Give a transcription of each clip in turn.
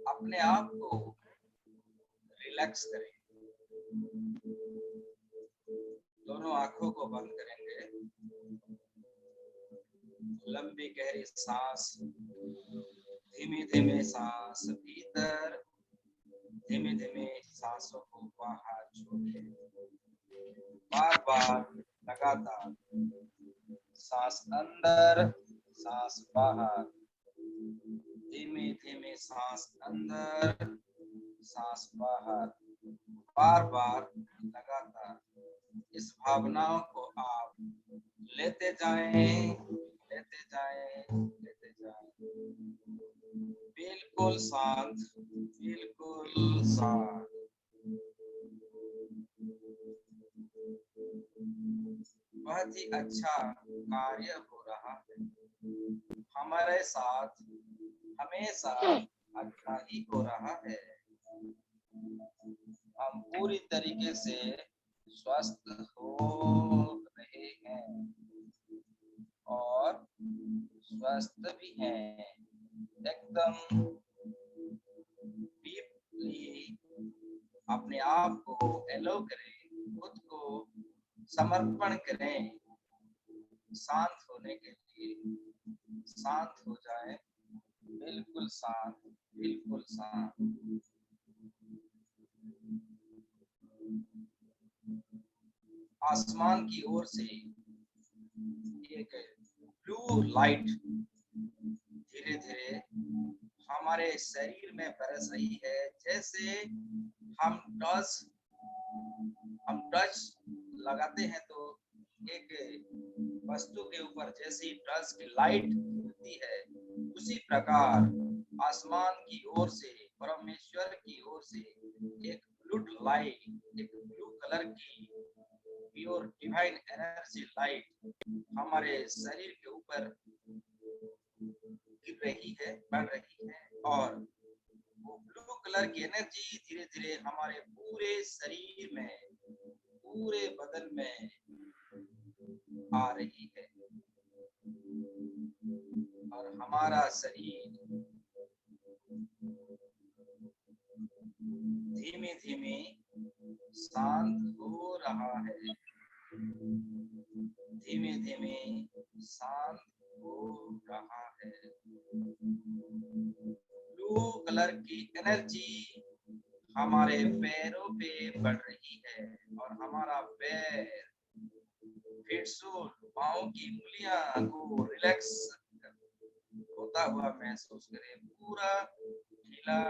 अपने आप को रिलैक्स करें। दोनों आंखों को बंद करेंगे। लंबी गहरी सांस, धीमे धीमे सांस भीतर, धीमे धीमे सांसों को बाहर छोड़िए। बार बार लगातार सांस अंदर, सांस बाहर, धीमे धीमे सांस अंदर, सांस बाहर, बार बार लगातार। इस भावनाओं को आप लेते जाएं, लेते जाएं, लेते जाएं। बिल्कुल शांत, बिल्कुल शांत। बहुत ही अच्छा कार्य हो रहा है। हमारे साथ हमेशा अच्छा ही हो रहा है। हम पूरी तरीके से स्वस्थ हो रहे हैं और स्वस्थ भी हैं। एकदम डीपली अपने आप को एलो करें, खुद को समर्पण करें शांत होने के लिए। शांत हो जाए, बिल्कुल शांत, बिल्कुल शांत। आसमान की ओर से एक ब्लू लाइट धीरे धीरे हमारे शरीर में बरस रही है। जैसे हम टच लगाते हैं तो एक वस्तु के ऊपर जैसी टच की लाइट होती है, उसी प्रकार आसमान की ओर से, परमेश्वर की ओर से एक ब्लू लाइट, एक ब्लू कलर की प्योर डिवाइन एनर्जी लाइट हमारे शरीर के ऊपर गिर रही है, बढ़ रही है। और वो ब्लू कलर की एनर्जी धीरे धीरे हमारे पूरे शरीर में, पूरे बदन में आ रही है और हमारा शरीर धीमे धीमे शांत हो रहा है। धीमे धीमे शांत हो रहा है। ब्लू कलर की एनर्जी हमारे पैरों पे बढ़ रही है और हमारा पैर, पांव की उंगलियां को रिलैक्स होता हुआ महसूस करें। पूरा ढीला,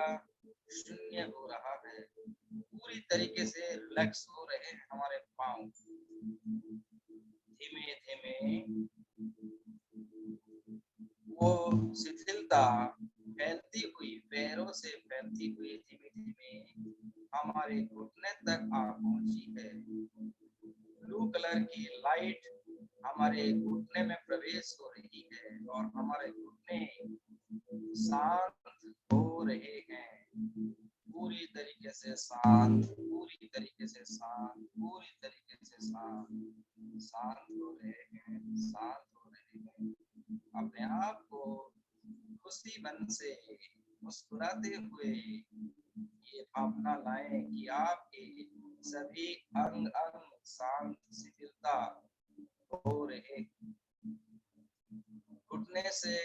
शून्य हो रहा है। पूरी तरीके से रिलैक्स हो रहे हैं हमारे पांव। धीमे धीमे वो शिथिलता फैलती हुई, पैरों से फैलती हुई धीमे धीमे हमारे घुटने तक आ पहुंची है। ब्लू कलर की लाइट हमारे घुटने में प्रवेश हो रही है और हमारे घुटने शांत हो रहे हैं। पूरी तरीके से शांत, पूरी तरीके से शांत, पूरी तरीके से शांत। शांत हो रहे हैं, शांत हो रहे हैं। अपने आप को खुशी मन से मुस्कुराते हुए ये भावना लाएं कि आपके सभी अंग अंग शांत, शिथिलता हो रहे। घुटने से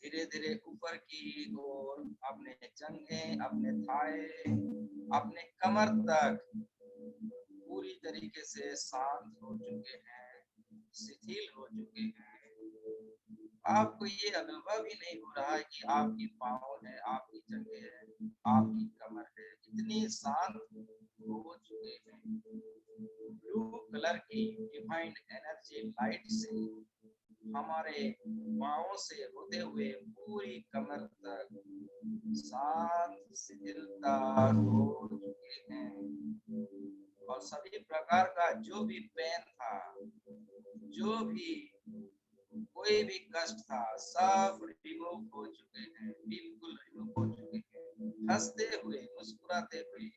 धीरे धीरे ऊपर की ओर अपने जंघें, अपने थाए, अपने कमर तक पूरी तरीके से शांत हो चुके हैं, शिथिल हो चुके हैं। आपको ये अनुभव ही नहीं हो रहा है कि आपकी पाँव है, आपकी जंघें है, आपकी कमर है, इतनी शांत हो चुके हैं। ब्लू कलर की डिवाइन एनर्जी लाइट से हमारे पाँव से होते हुए पूरी कमर तक शांत, शिथिलता हो चुके हैं और सभी प्रकार का जो भी पेन था, जो भी कोई भी कष्ट था, सब रिमूव हो चुके हैं, बिल्कुल रिमूव हो चुके हैं। हंसते हुए, मुस्कुराते हुए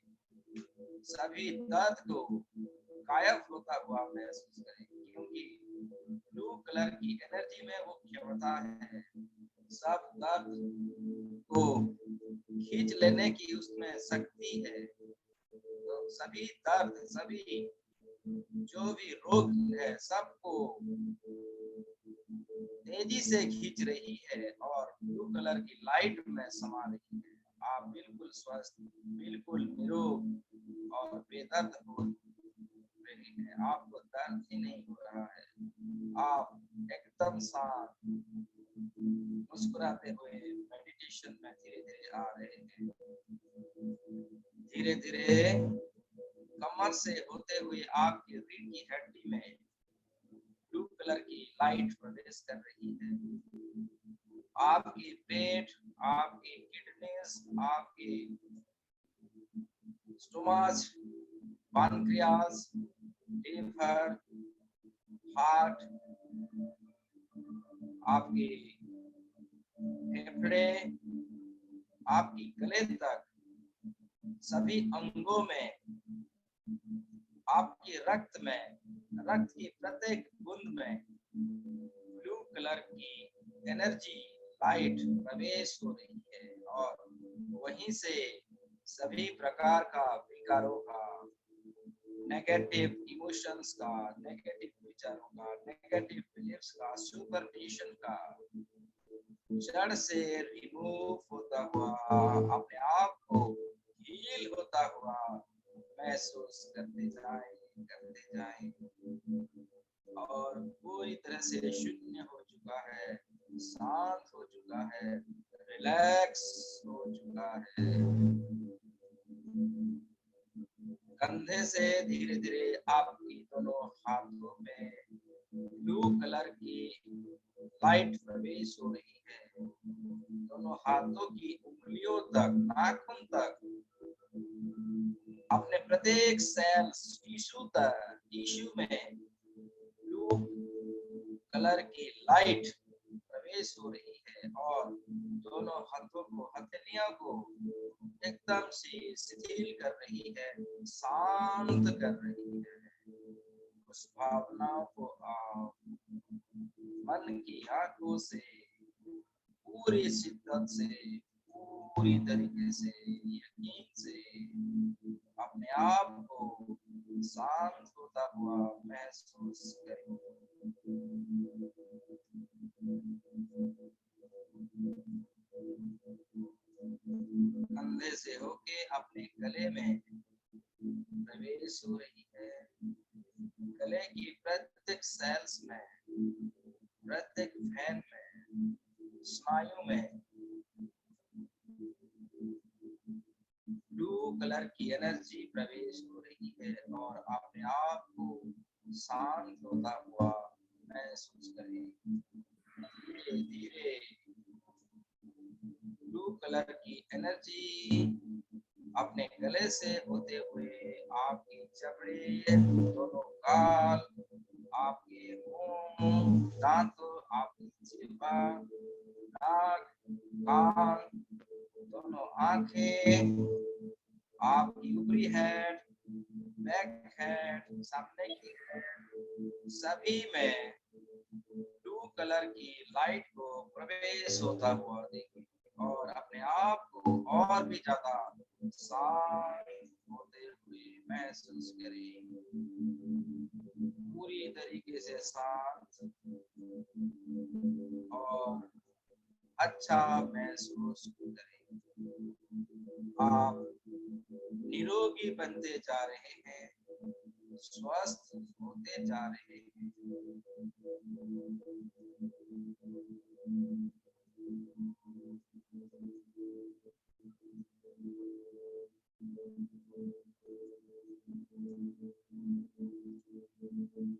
सभी दर्द को गायब होता हुआ महसूस करें, क्योंकि ब्लू कलर की एनर्जी में वो क्षमता है सब दर्द को खींच लेने की, उसमें शक्ति है। तो सभी दर्द, सभी जो भी रोग है, सबको तेजी से खींच रही है और ब्लू कलर की लाइट में समा रही है। आप बिल्कुल स्वस्थ, बिल्कुल निरोग और बेदर्द हो रही है। आपको दर्द ही नहीं हो रहा है। आप एकदम शांत, मुस्कुराते हुए मेडिटेशन में धीरे धीरे आ रहे हैं। धीरे धीरे कमर से होते हुए आपकी रीढ़ की हड्डी में ब्लू कलर की लाइट प्रवेश कर रही है। आपकी पेट, आपकी किडनीज, आपकी स्टोमच, पैनक्रियास, लीवर, हार्ट, आपके फेफड़े, आपकी गले तक सभी अंगों में, आपके रक्त में, रक्त की प्रत्येक बूंद में ब्लू कलर की एनर्जी, लाइट प्रवेश हो रही है और वहीं से सभी प्रकार का विकारों का, नेगेटिव इमोशंस का, नेगेटिव विचारों का, नेगेटिव बिलीफ्स का, सुपरस्टिशन का जड़ से रिमूव होता हुआ, अपने आप को हील होता हुआ महसूस करते जाएं और पूरी तरह से शून्य हो चुका है, शांत हो चुका है, रिलैक्स हो चुका है। कंधे से धीरे धीरे आपकी दोनों हाथों में ब्लू कलर की लाइट प्रवेश हो रही है। दोनों हाथों की उंगलियों तक, नाखून तक, अपने प्रत्येक सेल्स, टिश्यू में ब्लू कलर की लाइट प्रवेश हो रही है और दोनों हाथों को, हथेलियों को एकदम से शिथिल कर रही है, शांत कर रही है। उस भावनाओं को आप मन की आंखों से पूरी शिद्दत से, पूरी तरीके से, यकीन से अपने आप को शांत होता हुआ महसूस करें। कंधे से होके अपने गले में प्रवेश हो रही है। गले की प्रत्येक सेल्स में, प्रत्येक वेन में, स्नायु में ब्लू कलर की एनर्जी प्रवेश हो रही है और अपने आप को शांत होता हुआ महसूस करें। धीरे धीरे ब्लू कलर की एनर्जी अपने गले से होते हुए आपकी जबड़े, दोनों गाल, आपके मुंह, दांतों, आपकी जिह्वा, नाक, कान, दोनों आंखें, आपकी ऊपरी हेड, बैक हेड, सामने की हेड, सभी में ब्लू कलर की लाइट को प्रवेश होता हुआ देखिए और अपने आप को और भी ज्यादा शांत होते हुए महसूस करें। पूरी तरीके से शांत और अच्छा महसूस करें। आप निरोगी बनते जा रहे हैं, स्वस्थ होते जा रहे हैं।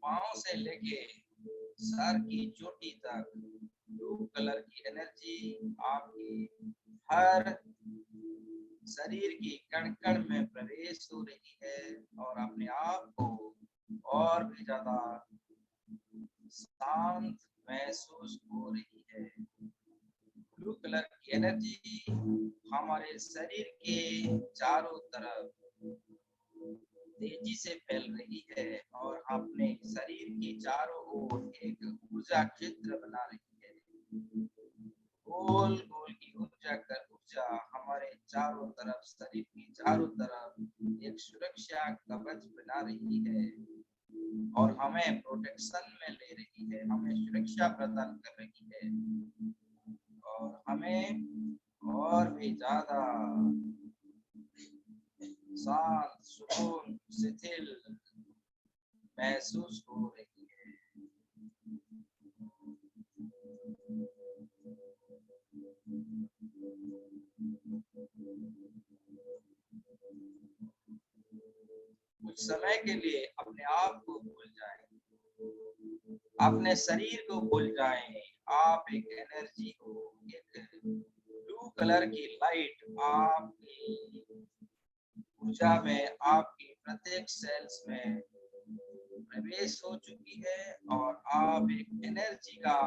पांव से लेके सर की चोटी तक ब्लू कलर की एनर्जी आपकी हर शरीर की कण कण में प्रवेश हो रही है और अपने आप को और भी ज्यादा शांत महसूस हो रही है। ब्लू कलर की एनर्जी हमारे शरीर के चारों तरफ तेजी से फैल रही है और अपने शरीर की चारों ओर एक ऊर्जा क्षेत्र बना रही है। गोल गोल की ऊर्जा हमारे चारों तरफ, शरीर की चारों तरफ एक सुरक्षा कवच बना रही है और हमें प्रोटेक्शन में ले रही है, हमें सुरक्षा प्रदान कर रही है और हमें और भी ज्यादा शांत, सुकून, शिथिल महसूस हो रही है। कुछ समय के लिए अपने आप को भूल जाएं, अपने शरीर को भूल जाएं। आप एक एनर्जी हो, एक ब्लू कलर की लाइट आपकी ऊर्जा में, आपकी प्रत्येक सेल्स में प्रवेश हो चुकी है और आप एक एनर्जी का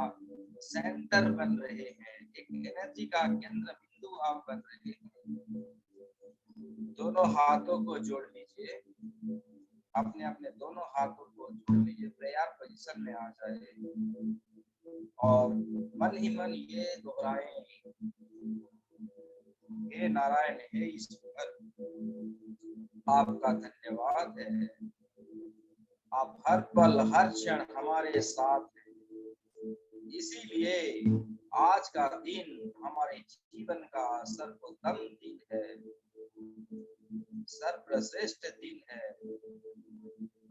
सेंटर बन रहे हैं, एक एनर्जी का केंद्र बिंदु आप बन रहे हैं। दोनों हाथों को जोड़ लीजिए, अपने अपने दोनों हाथों को जोड़ लीजिए, प्रेयर पोजीशन में आ जाए और मन ही मन ये दोहराएं, हे नारायण, हे ईश्वर, आपका धन्यवाद है, आप हर पल हर क्षण हमारे साथ हैं। इसीलिए आज का दिन हमारे जीवन का सर्वोत्तम दिन है, सर्वश्रेष्ठ दिन है,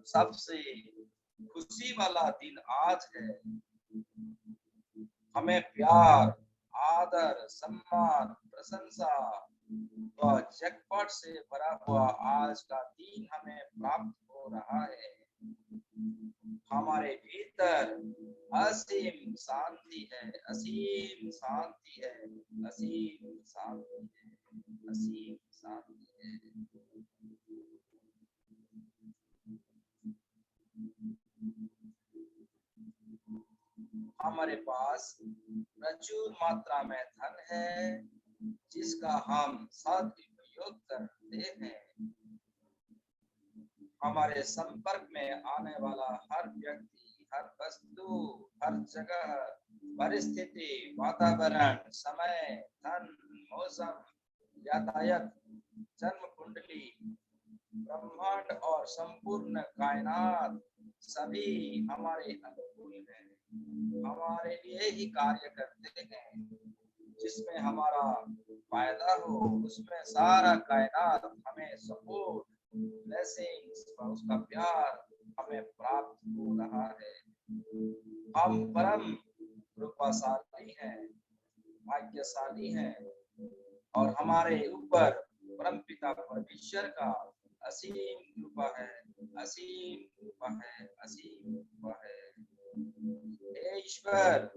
सबसे खुशी वाला दिन आज है। हमें प्यार, आदर, सम्मान, प्रशंसा व जगपट से भरा हुआ आज का दिन हमें प्राप्त हो रहा है। हमारे भीतर असीम शांति है, असीम शांति है, असीम शांति है, असीम शांति है। हमारे पास प्रचुर मात्रा में धन है जिसका हम सदुपयोग करते हैं। हमारे संपर्क में आने वाला हर व्यक्ति, हर वस्तु, हर जगह, परिस्थिति, वातावरण, समय, धन, मौसम, यातायात, जन्म कुंडली, ब्रह्मांड और संपूर्ण कायनात सभी हमारे अनुकूल है, हमारे लिए ही कार्य करते हैं। जिसमें हमारा फायदा हो उसमें सारा कायनात हमें सपोर्ट, ब्लेसिंग्स, उसका प्यार हमें प्राप्त हो रहा है। हम परम कृपाशाली हैं, भाग्यशाली हैं और हमारे ऊपर परम पिता परमेश्वर का असीम कृपा है, असीम कृपा है, असीम कृपा है। हे ईश्वर,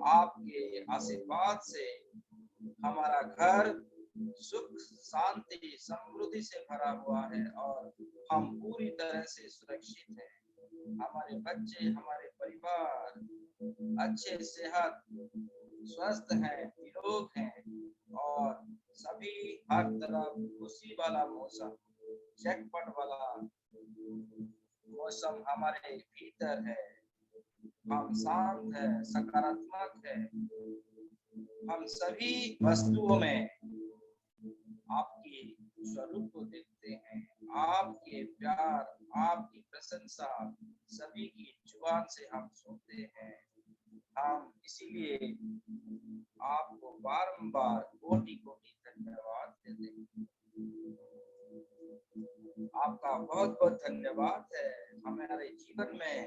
आपके आशीर्वाद से हमारा घर सुख, शांति, समृद्धि से भरा हुआ है और हम पूरी तरह से सुरक्षित हैं। हमारे बच्चे, हमारे परिवार अच्छे, सेहत, स्वस्थ हैं, निरोग हैं और सभी हर तरफ खुशी वाला मौसम, जैकपॉट वाला मौसम हमारे भीतर है। हम शांत है, सकारात्मक है, हम सभी वस्तुओं में आपकी स्वरूप को देखते हैं, आपके प्यार, आपकी प्रशंसा सभी की जुबान से हम सुनते हैं। हम इसीलिए आपको बारंबार कोटि कोटि धन्यवाद देते हैं। आपका बहुत बहुत धन्यवाद है हमारे जीवन में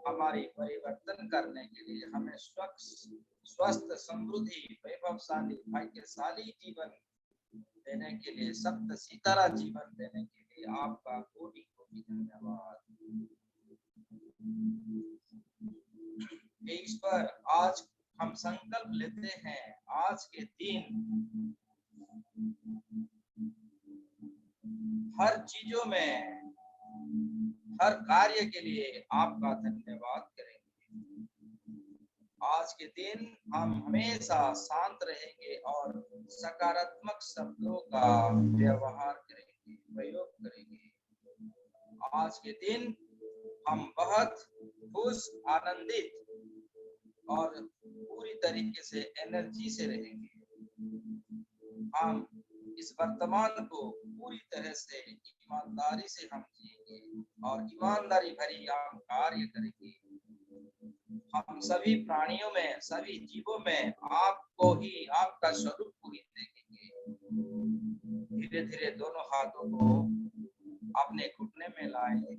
हमारी परिवर्तन करने के लिए, हमें स्वस्थ, समृद्धि, वैभवशाली, भाग्यशाली जीवन देने के लिए, सप्त सितारा जीवन देने के लिए आपका कोटि कोटि धन्यवाद। ईश्वर, आज हम संकल्प लेते हैं, आज के दिन हर चीजों में, हर कार्य के लिए आपका धन्यवाद करेंगे। आज के दिन हम हमेशा शांत रहेंगे और सकारात्मक शब्दों का व्यवहार करेंगे, प्रयोग करेंगे। आज के दिन हम बहुत खुश, आनंदित और पूरी तरीके से एनर्जी से रहेंगे। हम इस वर्तमान को पूरी तरह से ईमानदारी से हम जिएंगे और ईमानदारी भरी हम कार्य करेंगे। हम सभी प्राणियों में, सभी जीवों में आपको ही, आपका स्वरूप को ही देखेंगे। धीरे धीरे दोनों हाथों को अपने घुटने में लाएं,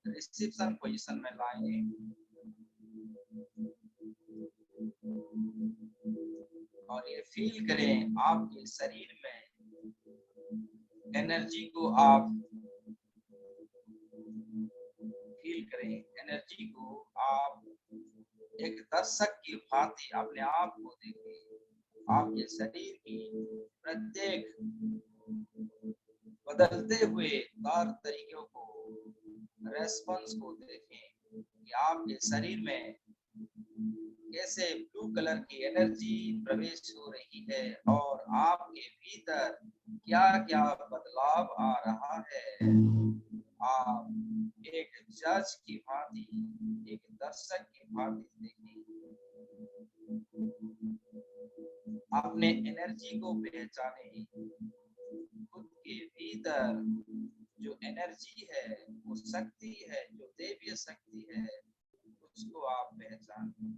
रिसेप्शन पोजीशन में लाएं और ये फील करें आपके शरीर में एनर्जी को। आप फील करें एनर्जी को। आप एक दर्शक की भांति अपने आप को देखें। आपके शरीर की प्रत्येक बदलते हुए तौर तरीकों को, रेस्पॉन्स को देखें कि आपके शरीर में कैसे ब्लू कलर की एनर्जी प्रवेश हो रही है और आपके भीतर क्या क्या बदलाव आ रहा है। आप एक जज की भांति, एक दर्शक की भांति देखें। अपने एनर्जी को पहचाने। खुद के भीतर जो एनर्जी है, वो शक्ति है, जो दैवीय शक्ति है, उसको आप पहचाने।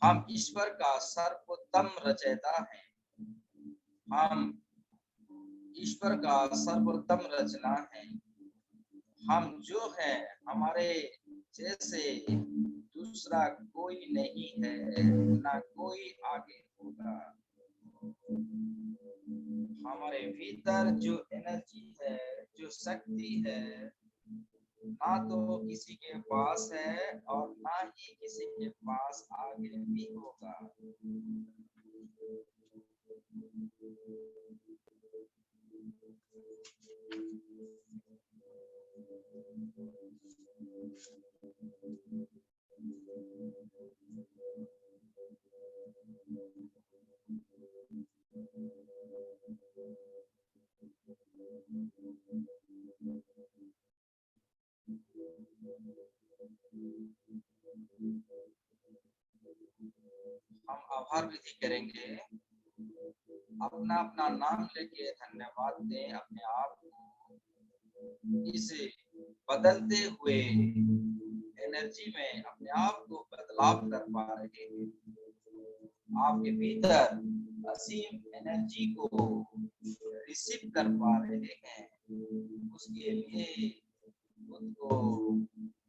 हम ईश्वर का सर्वोत्तम रचयिता हैं। हम ईश्वर का सर्वोत्तम रचना है। हम जो है, हमारे जैसे दूसरा कोई नहीं है, ना कोई आगे होगा। हमारे भीतर जो एनर्जी है, जो शक्ति है, ना तो किसी के पास है और ना ही किसी के पास आगे भी होगा। हम आभार विधि करेंगे। अपना अपना नाम लेके धन्यवाद दें अपने आप को। इस बदलते हुए एनर्जी में अपने आप को बदलाव कर पा रहे हैं। आपके भीतर असीम एनर्जी को रिसीव कर पा रहे हैं। उसके लिए खुद को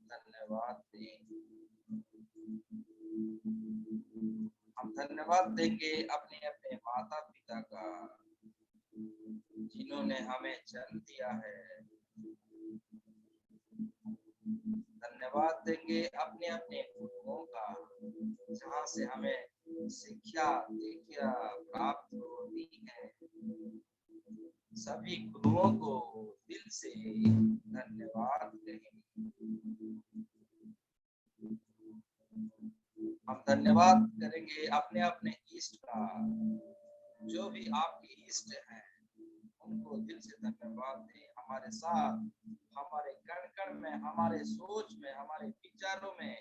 धन्यवाद दें। हम धन्यवाद देंगे अपने अपने माता पिता का, जिन्होंने हमें जन्म दिया है। धन्यवाद देंगे अपने अपने गुरुओं का, जहाँ से हमें शिक्षा दीक्षा प्राप्त होती है। सभी गुरुओं को दिल से धन्यवाद कहेंगे। हम धन्यवाद करेंगे अपने अपने इष्ट का। जो भी आपके इष्ट हैं, उनको दिल से धन्यवाद दें। हमारे साथ, हमारे कण कण में, हमारे सोच में, हमारे विचारों में,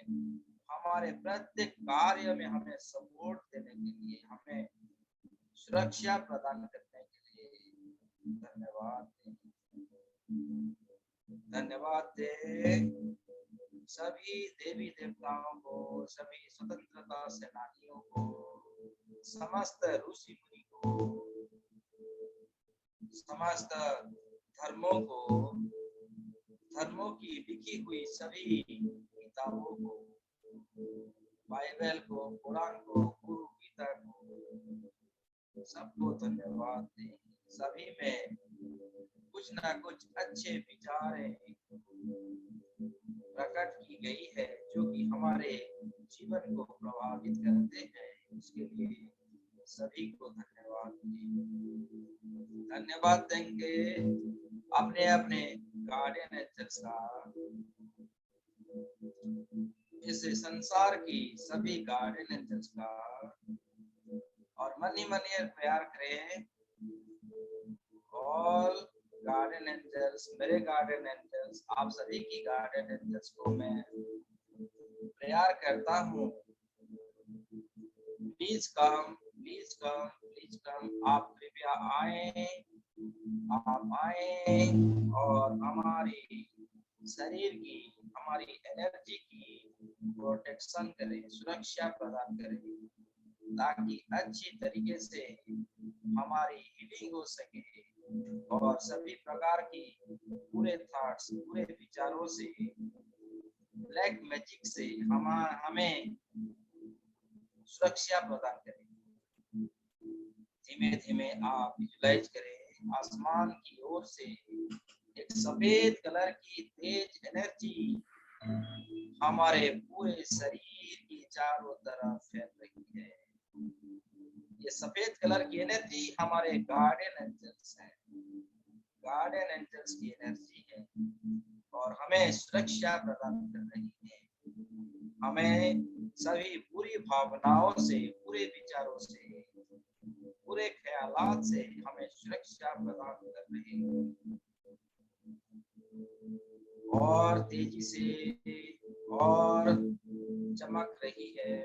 हमारे प्रत्येक कार्य में हमें सपोर्ट देने के लिए, हमें सुरक्षा प्रदान करने के लिए धन्यवाद दें। धन्यवाद दें सभी देवी देवताओं को, सभी स्वतंत्रता सेनानियों को, समस्त ऋषि मुनि को, समस्त धर्मों को, धर्मों की लिखी हुई सभी किताबों को, बाइबल को, कुरान को, गुरु गीता को, सबको धन्यवाद दें। सभी में कुछ ना कुछ अच्छे विचारें प्रकट की गई है, जो कि हमारे जीवन को प्रभावित करते हैं। उसके लिए सभी को धन्यवाद दें। धन्यवाद देंगे अपने अपने गार्डियन एंजल्स का, इस संसार की सभी गार्डन एंजल्स का और मन ही मन ये प्यार करें, ऑल गार्डन एंजल्स, मेरे गार्डन एंजल्स, आप सभी की गार्डन एंजल्स को मैं प्यार करता हूँ। Please come, please come, please कम, आप कृपया आए, आप आए और हमारी शरीर की, हमारी एनर्जी की प्रोटेक्शन करें, सुरक्षा प्रदान करें, ताकि अच्छी तरीके से हमारी हीलिंग हो सके और सभी प्रकार की पूरे थॉट्स, पूरे विचारों से, ब्लैक मैजिक से हमें सुरक्षा प्रदान करें। धीमे धीमे आप विजुलाइज करें, आसमान की ओर से एक सफेद कलर की तेज एनर्जी हमारे पूरे शरीर की चारों तरफ फैल रही है। ये सफेद कलर की एनर्जी हमारे गार्डन एंजल्स है, गार्डन एंजल्स की एनर्जी है और हमें सुरक्षा प्रदान कर रही है। हमें सभी बुरी भावनाओं से, पूरे विचारों से, पूरे ख्यालात से हमें सुरक्षा प्रदान कर रही है और तेजी से और चमक रही है।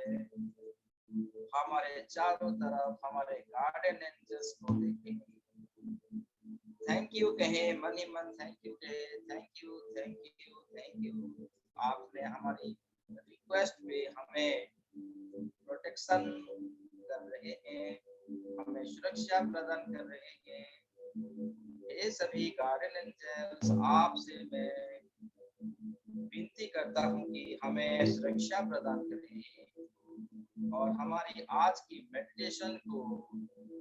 हमारे चारों तरफ हमारे गार्डन एंजल्स को देखें, थैंक यू कहें, मन ही मन थैंक यू कहें, thank you, thank you, thank you. आपने हमारी रिक्वेस्ट पे हमें प्रोटेक्शन कर रहे हैं, हमें सुरक्षा प्रदान कर रहे हैं। ये सभी गार्डन एंजल्स, आपसे मैं विनती करता हूँ कि हमें सुरक्षा प्रदान करें और हमारी आज की मेडिटेशन को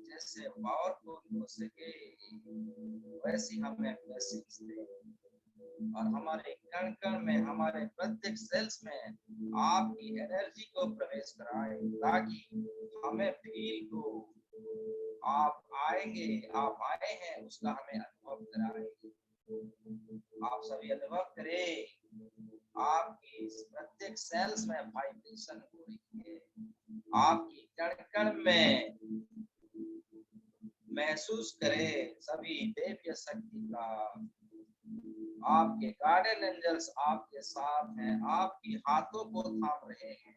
जैसे पावरफुल हो सके वैसी हमें ब्लेसिंग्स दे और हमारे कण कण में, हमारे प्रत्येक सेल्स में आपकी एनर्जी को प्रवेश कराए, ताकि हमें फील हो आप आएंगे, आप आए हैं उसका हमें अनुभव कराए। आप सभी अनुभव करें, आपकी प्रत्येक सेल्स में वाइब्रेशन हो रही है, आपकी कण कण में महसूस करें सभी दैवीय शक्ति का। आपके गार्डन एंजल्स आपके साथ हैं, आपके हाथों को थाम रहे हैं,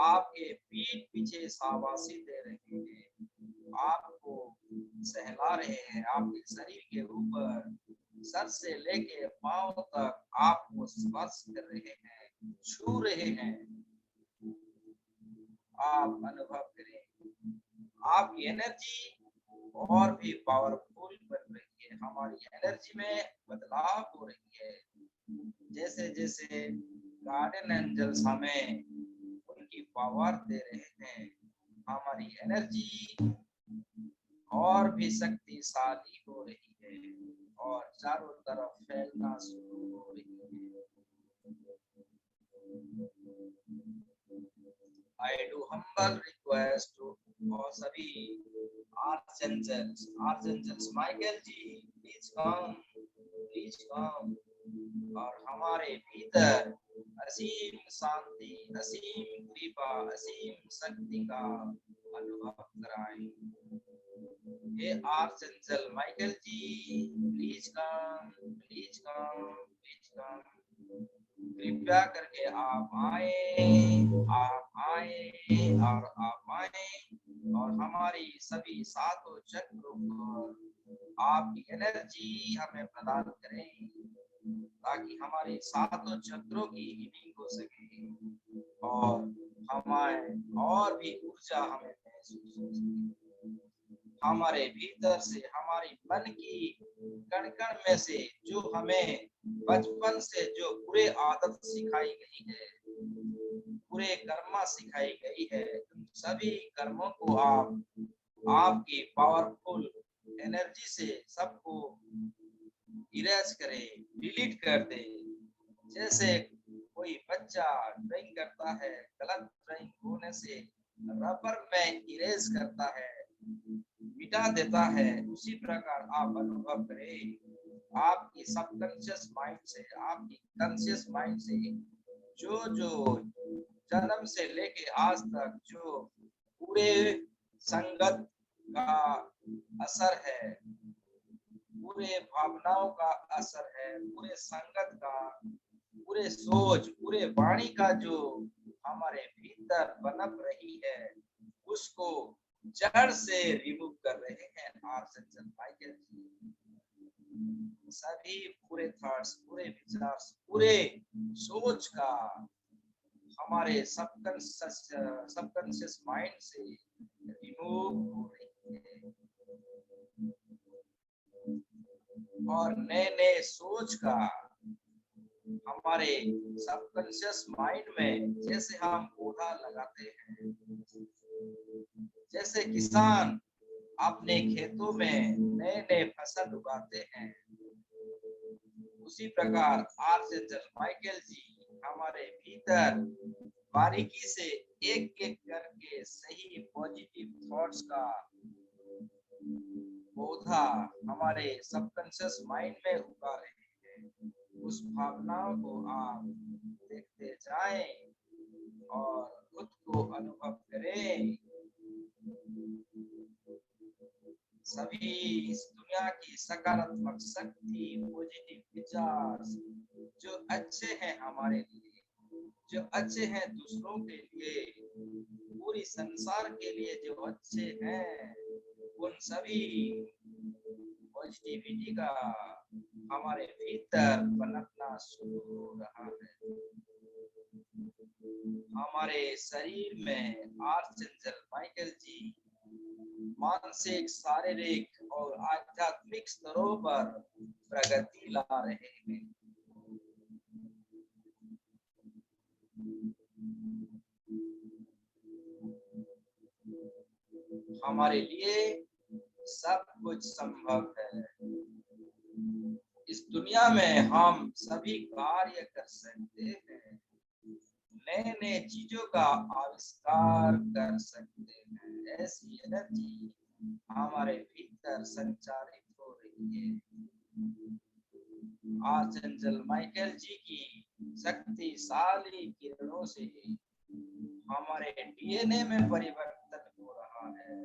आपके पीठ पीछे शाबाशी दे रहे हैं, आपको सहला रहे हैं, आपके शरीर के ऊपर सर से लेके पांव तक आपको स्पर्श कर रहे हैं, छू रहे हैं। आप अनुभव करें, आपकी एनर्जी और भी पावरफुल बन रही है, हमारी एनर्जी में बदलाव हो रही है। जैसे जैसे गार्डन एंजल्स हमें उनकी पावर दे रहे हैं, हमारी एनर्जी और भी शक्तिशाली हो रही है और चारों तरफ फैलना शुरू हो रही है। I do humble request to और सभी archangels Michael ji, please come, please come और हमारे भीतर असीम शांति, असीम कृपा, असीम शक्ति का अनुभव कराएं। हे archangel Michael ji, please come, please come, please come, कृपया करके आप आए, आप आए और आप आए और हमारी सभी सातों चक्रों पर आपकी एनर्जी हमें प्रदान करें, ताकि हमारे सातों चक्रों की हीलिंग हो सके और हमारे और भी ऊर्जा हमें महसूस हो सके। हमारे भीतर से, हमारी मन की कण कण में से जो हमें बचपन से जो बुरे आदत सिखाई गई है, बुरे कर्म सिखाई गई है, उन सभी कर्मों को आप आपकी पावरफुल एनर्जी से सबको इरेज करें, डिलीट कर दे। जैसे कोई बच्चा ड्राइंग करता है, गलत ड्राइंग होने से रबर में इरेज करता है, मिटा देता है, उसी प्रकार आप अनुभव करें, आपकी सबकॉन्शियस माइंड से, आपकी कॉन्शियस माइंड से जो जो जन्म से लेके आज तक जो पूरे संगत का असर है, पूरे भावनाओं का असर है, पूरे संगत का, पूरे सोच, पूरे वाणी का जो हमारे भीतर पनप रही है, उसको जड़ से रिमूव कर रहे हैं आर्चेंजल माइकल जी। सभी पूरे थॉट्स, पूरे विचार, पूरे सोच का हमारे सबकॉन्शियस माइंड से रिमूव हो रही है और नए नए सोच का हमारे सबकॉन्शियस माइंड में, जैसे हम पौधा लगाते हैं, जैसे किसान अपने खेतों में नए नए फसल उगाते हैं, उसी प्रकार आर्चेंजल माइकल जी हमारे भीतर बारीकी से एक एक करके सही पॉजिटिव थॉट्स का पौधा हमारे सबकॉन्शियस माइंड में उगा रहे हैं। उस भावनाओं को आप देखते जाएं और खुद को अनुभव करें। सभी इस दुनिया की सकारात्मक शक्ति, पॉजिटिव विचार जो अच्छे हैं हमारे लिए, जो अच्छे हैं दूसरों के लिए, पूरी संसार के लिए जो अच्छे हैं, उन सभी पॉजिटिविटी का हमारे भीतर पनपना शुरू हो रहा है। हमारे शरीर में आर्चेंजल माइकल जी मानसिक, शारीरिक और आध्यात्मिक स्तरों पर प्रगति ला रहे हैं। हमारे लिए सब कुछ संभव है। इस दुनिया में हम सभी कार्य कर सकते हैं, नए नए चीजों का आविष्कार कर सकते हैं। ऐसी एनर्जी हमारे भीतर संचारित हो रही है। आर्चेंजल माइकल जी की शक्तिशाली किरणों से हमारे डीएनए में परिवर्तन हो रहा है।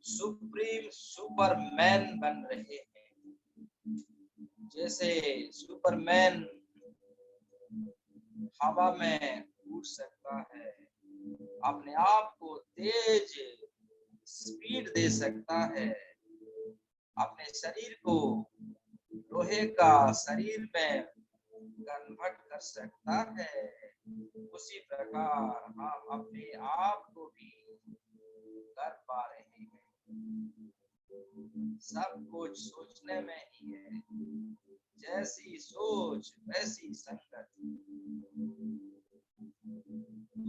सुप्रीम सुपरमैन बन रहे हैं। जैसे सुपरमैन हवा में उड़ सकता है, अपने आप को तेज स्पीड दे सकता है, अपने शरीर को लोहे का शरीर में कन्वर्ट कर सकता है, उसी प्रकार हम अपने आप को भी कर पा रहे हैं। सब कुछ सोचने में ही है। जैसी सोच वैसी संगत।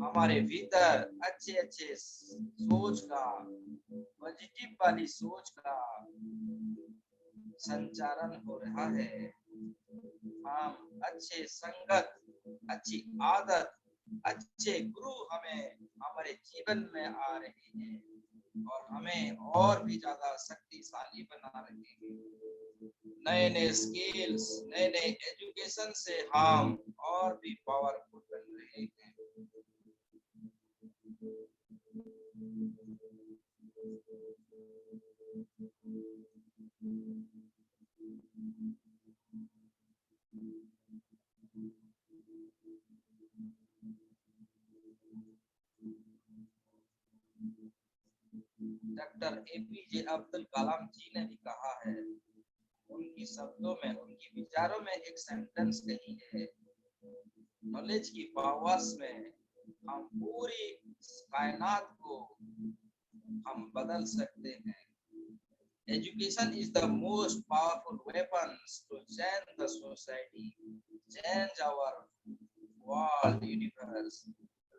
हमारे भीतर अच्छे अच्छे सोच का, पॉजिटिव वाली सोच का संचारण हो रहा है। हम अच्छे संगत, अच्छी आदत, अच्छे गुरु हमें हमारे जीवन में आ रहे हैं और हमें और भी ज्यादा शक्तिशाली बना रहे हैं। नए नए स्किल्स, नए नए एजुकेशन से हम और भी पावरफुल बन रहे हैं। डॉक्टर एपीजे अब्दुल कलाम जी ने भी कहा है, उनकी शब्दों में, उनकी विचारों में एक सेंटेंस कही है, नॉलेज की पावर्स में हम पूरी कायनात को हम बदल सकते हैं। Education is the most powerful weapons to change the society, change our world, universe.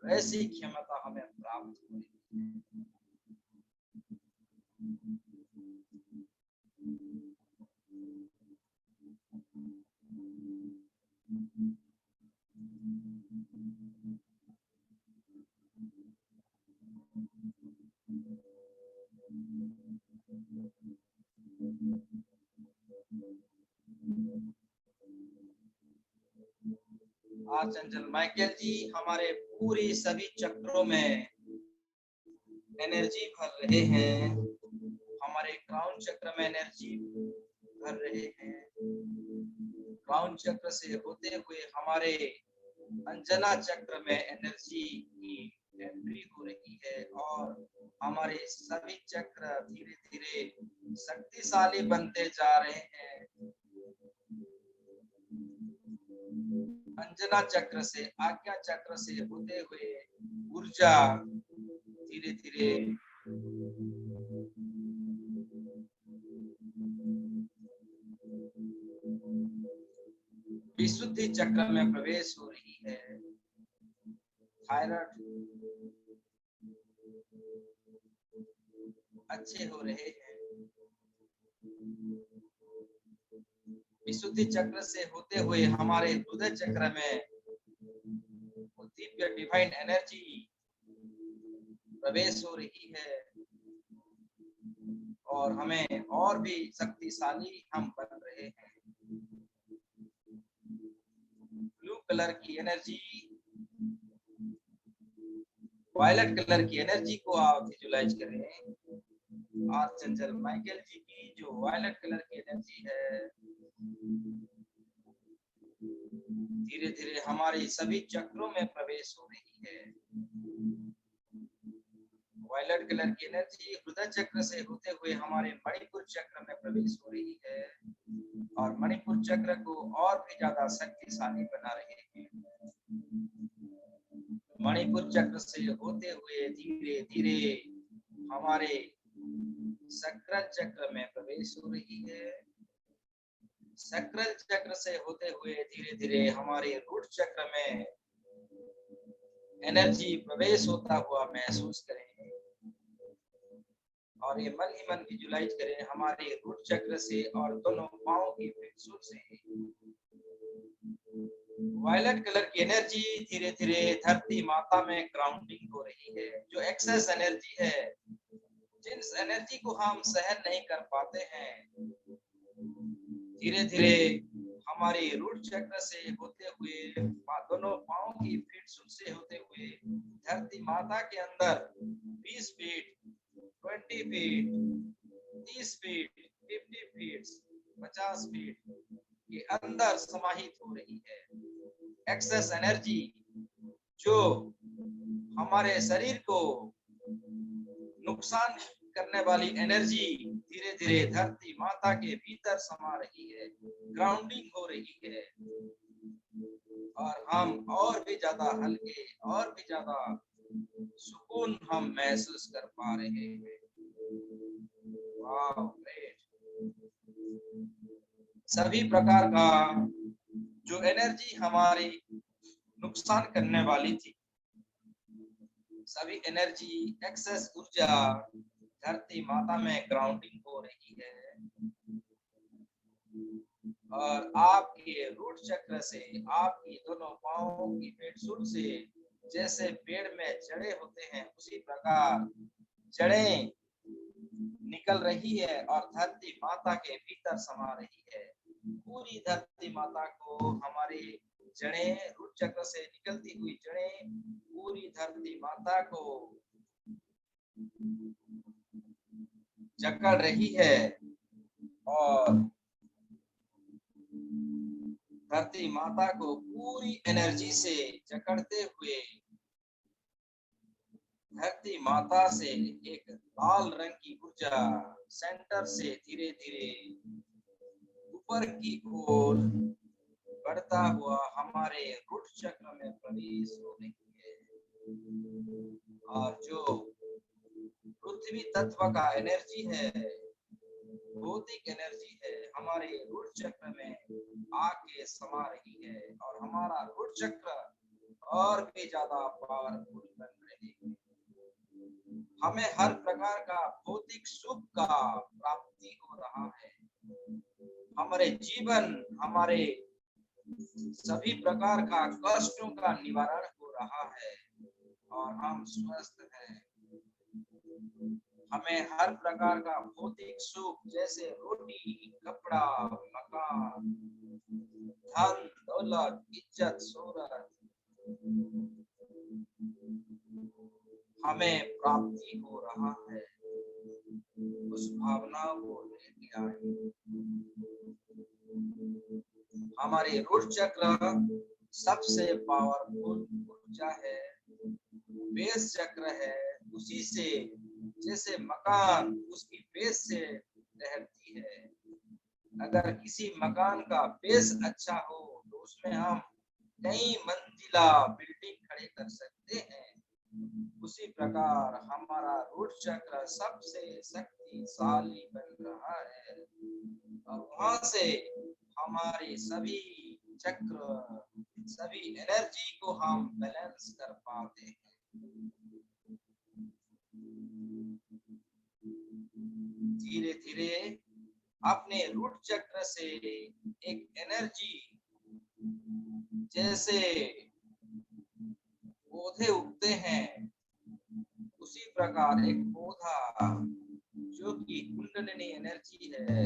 वैसी क्षमता हमें प्राप्त हुई। आर्चेंजल माइकल जी हमारे पूरी सभी चक्रों में एनर्जी भर रहे हैं, हमारे क्राउन चक्र में एनर्जी भर रहे हैं। क्राउन चक्र से होते हुए हमारे अंजना चक्र में एनर्जी की एंट्री हो रही है और हमारे सभी चक्र धीरे धीरे शक्तिशाली बनते जा रहे हैं। अंजना चक्र से, आज्ञा चक्र से होते हुए ऊर्जा धीरे धीरे विशुद्धि चक्र में प्रवेश हो रही है। थायराइड अच्छे हो रहे हैं। विशुद्धि चक्र से होते हुए हमारे हृदय चक्र में दिव्य डिवाइन एनर्जी प्रवेश हो रही है और हमें और भी शक्तिशाली हम बन रहे हैं। ब्लू कलर की एनर्जी, वायलेट कलर की एनर्जी को आप विजुलाइज करें। आर्चेंजल माइकल जी की जो वायलेट कलर की एनर्जी है धीरे धीरे हमारे सभी चक्रों में प्रवेश हो रही है। वायलेट कलर की एनर्जी हृदय चक्र से होते हुए हमारे मणिपुर चक्र में प्रवेश हो रही है और मणिपुर चक्र को और भी ज्यादा शक्तिशाली बना रहे हैं। मणिपुर चक्र से होते हुए धीरे धीरे हमारे सक्राल चक्र में प्रवेश हो रही है। सक्राल चक्र से होते हुए धीरे धीरे हमारे रूट चक्र में एनर्जी प्रवेश होता हुआ महसूस करें और ये मन ही मन विजुलाइज करें हमारे रूट चक्र से और दोनों पांवों की फिक्सुल से वायलेट कलर की एनर्जी धीरे धीरे धरती माता में ग्राउंडिंग हो रही है। जो एक्सेस एनर्जी है, जिस एनर्जी को हम सहन नहीं कर पाते हैं, धीरे धीरे हमारे रूट चक्र से होते हुए दोनों पांवों की फिक्सुल से होते हुए धरती माता के अंदर 20 feet, 20 feet, 30 feet, 50 feet, 50 feet के अंदर समाहित हो रही है। एक्सेस एनर्जी जो हमारे शरीर को नुकसान करने वाली एनर्जी धीरे धीरे धरती माता के भीतर समा रही है, ग्राउंडिंग हो रही है और हम और भी ज्यादा हल्के और भी ज्यादा सुकून हम महसूस कर पा रहे हैं। वाव, ग्रेट। सभी प्रकार का जो एनर्जी हमारी नुकसान करने वाली थी, सभी एनर्जी, एक्सेस ऊर्जा धरती माता में ग्राउंडिंग हो रही है और आपके रूट चक्र से, आपकी दोनों पांवों की पेटसूल से जैसे पेड़ में जड़ें होते हैं, उसी प्रकार जड़ें निकल रही है और धरती माता के भीतर समा रही है। पूरी धरती माता को हमारे जड़ें, रूट चक्र से निकलती हुई जड़ें पूरी धरती माता को जकड़ रही है और धरती माता को पूरी एनर्जी से जकड़ते हुए धरती माता से एक लाल रंग की ऊर्जा सेंटर से धीरे धीरे ऊपर की ओर बढ़ता हुआ हमारे रूट चक्र में प्रवेश हो रही है और जो पृथ्वी तत्व का एनर्जी है, भौतिक एनर्जी है, हमारे रूट चक्र में आके समा रही है और हमारा रूट चक्र और भी ज्यादा पावरफुल बन रही है। हमें हर प्रकार का भौतिक सुख का प्राप्ति हो रहा है। हमारे जीवन, हमारे सभी प्रकार का कष्टों का निवारण हो रहा है और हम स्वस्थ हैं। हमें हर प्रकार का भौतिक सुख जैसे रोटी, कपड़ा, मकान, धन, दौलत, इज्जत, शोहरत, हमें प्राप्ति हो रहा है, उस भावना को लेके आए। हमारे रूट चक्र सबसे पावरफुल ऊर्जा है, बेस चक्र है। उसी से जैसे मकान उसकी बेस से रहती है। अगर किसी मकान का बेस अच्छा हो तो उसमें हम कई मंजिला बिल्डिंग खड़े कर सकते हैं। उसी प्रकार हमारा रूट चक्र सबसे शक्तिशाली बन रहा है और वहां से हमारे सभी चक्र, सभी एनर्जी को हम बैलेंस कर पाते हैं। धीरे धीरे अपने रूट चक्र से एक एनर्जी, जैसे पौधे उगते हैं उसी प्रकार एक पौधा जो कि कुंडलिनी एनर्जी है,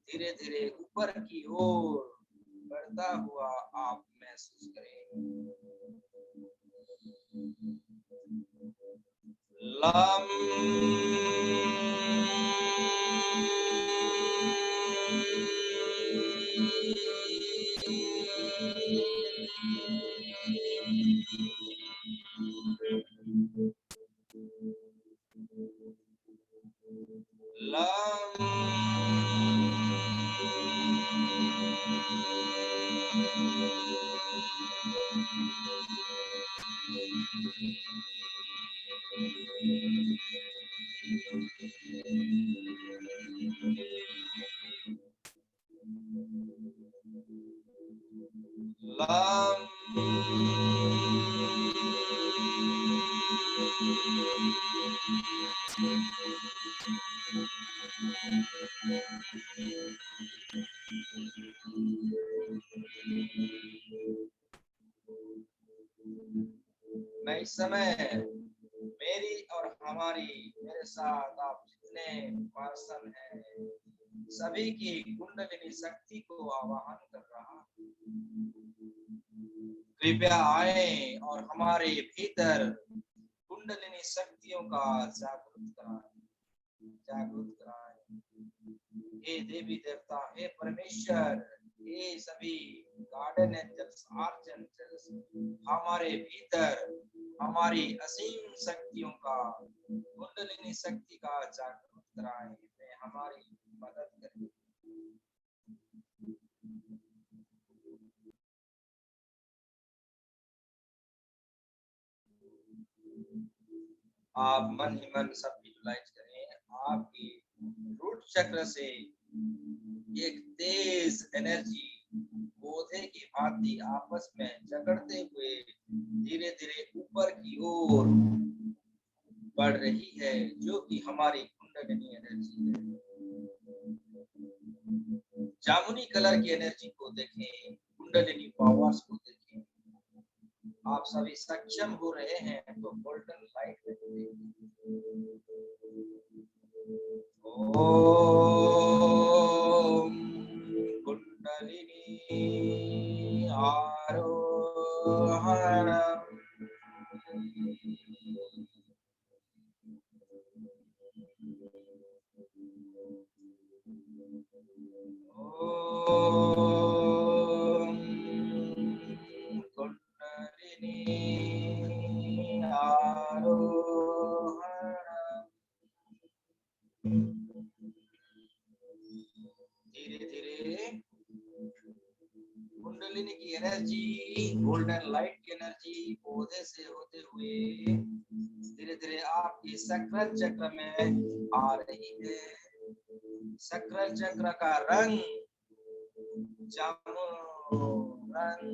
धीरे धीरे ऊपर की ओर बढ़ता हुआ आप महसूस करें। लम मैं इस समय मेरी और मेरे साथ आप जितने पर्सन हैं सभी की कुंडलिनी शक्ति को आवाहन कर रहा हूं। कृपया आए और हमारे भीतर कुंडलिनी शक्तियों का जागृत कराएं। हे देवी देवता, हे परमेश्वर, ये सभी गार्डन एंजल्स, आर्च एंजल्स, हमारे भीतर हमारी असीम शक्तियों का, कुंडलिनी शक्ति का जागृत कराएं, वे हमारी मदद करें। आप मन ही मन सब विजुलाइज करें, आपकी रूट चक्र से एक तेज एनर्जी पौधे की भांति आपस में जकड़ते हुए धीरे धीरे ऊपर की ओर बढ़ रही है, जो कि हमारी कुंडलिनी एनर्जी है। जामुनी कलर की एनर्जी को देखें, कुंडलिनी पावर्स को देखें। आप सभी सक्षम हो रहे हैं तो गोल्डन लाइट देखें। ओम कुंडलिनी आरोहणम। ओम कुंडलिनी आरोहणम। धीरे धीरे कुंडलिनी की एनर्जी, गोल्डन लाइट की एनर्जी पौधे से होते हुए धीरे धीरे आपके सक्र चक्र में आ रही है। सक्र चक्र का रंग जामुन रंग,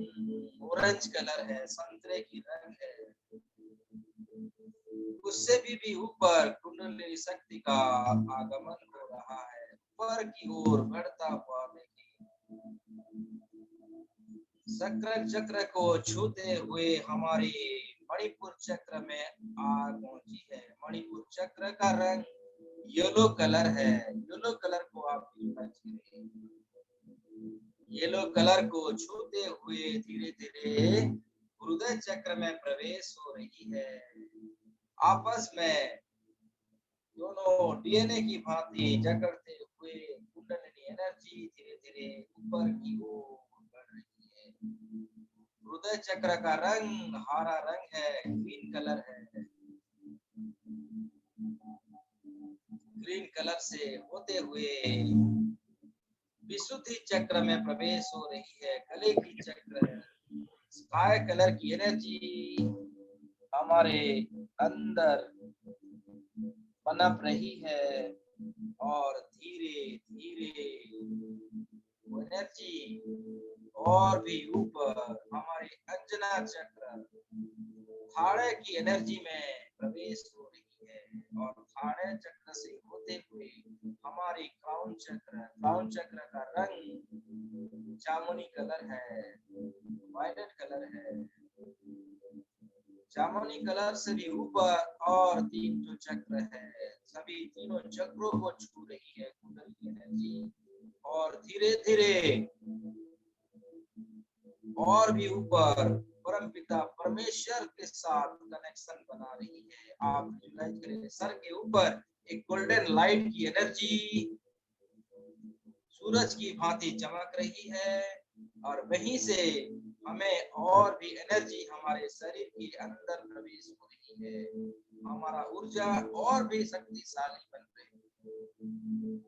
ऑरेंज कलर है, संतरे की रंग है। उससे भी ऊपर कुंडलिनी शक्ति का आगमन हो रहा है, ऊपर की ओर बढ़ता हुआ देखिए। सक्र चक्र को छूते हुए हमारी मणिपुर चक्र में आग पहुंची है। मणिपुर चक्र का रंग येलो कलर है। येलो कलर को आप येलो कलर को छूते हुए धीरे धीरे हृदय चक्र में प्रवेश हो रही है। आपस में दोनों डीएनए की भांति जकड़ते हुए कुंडलिनी एनर्जी धीरे धीरे ऊपर की ओर बढ़ रही है। हृदय चक्र का रंग हरा रंग है, ग्रीन कलर है। ग्रीन कलर से होते हुए विशुद्धि चक्र में प्रवेश हो रही है। गले की चक्र स्काई कलर की एनर्जी हमारे अंदर पनप रही है और धीरे धीरे वो एनर्जी और भी ऊपर हमारे अंजना चक्र थाड़े की एनर्जी में प्रवेश हो रही है और थाड़े चक्र से होते हुए हमारी क्राउन चक्र का रंग जामुनी कलर है, वायलेट कलर है। जामुनी कलर से भी ऊपर और तीन जो चक्र है, सभी तीनों चक्रों को छू रही है कुंडलिनी एनर्जी और धीरे धीरे और भी ऊपर परमपिता परमेश्वर के साथ कनेक्शन बना रही है। आप विजुअलाइज करें, सर के ऊपर एक गोल्डन लाइट की एनर्जी सूरज की भांति चमक रही है और वहीं से हमें और भी एनर्जी हमारे शरीर के अंदर प्रवेश हो रही है। हमारा ऊर्जा और भी शक्तिशाली बन रही है।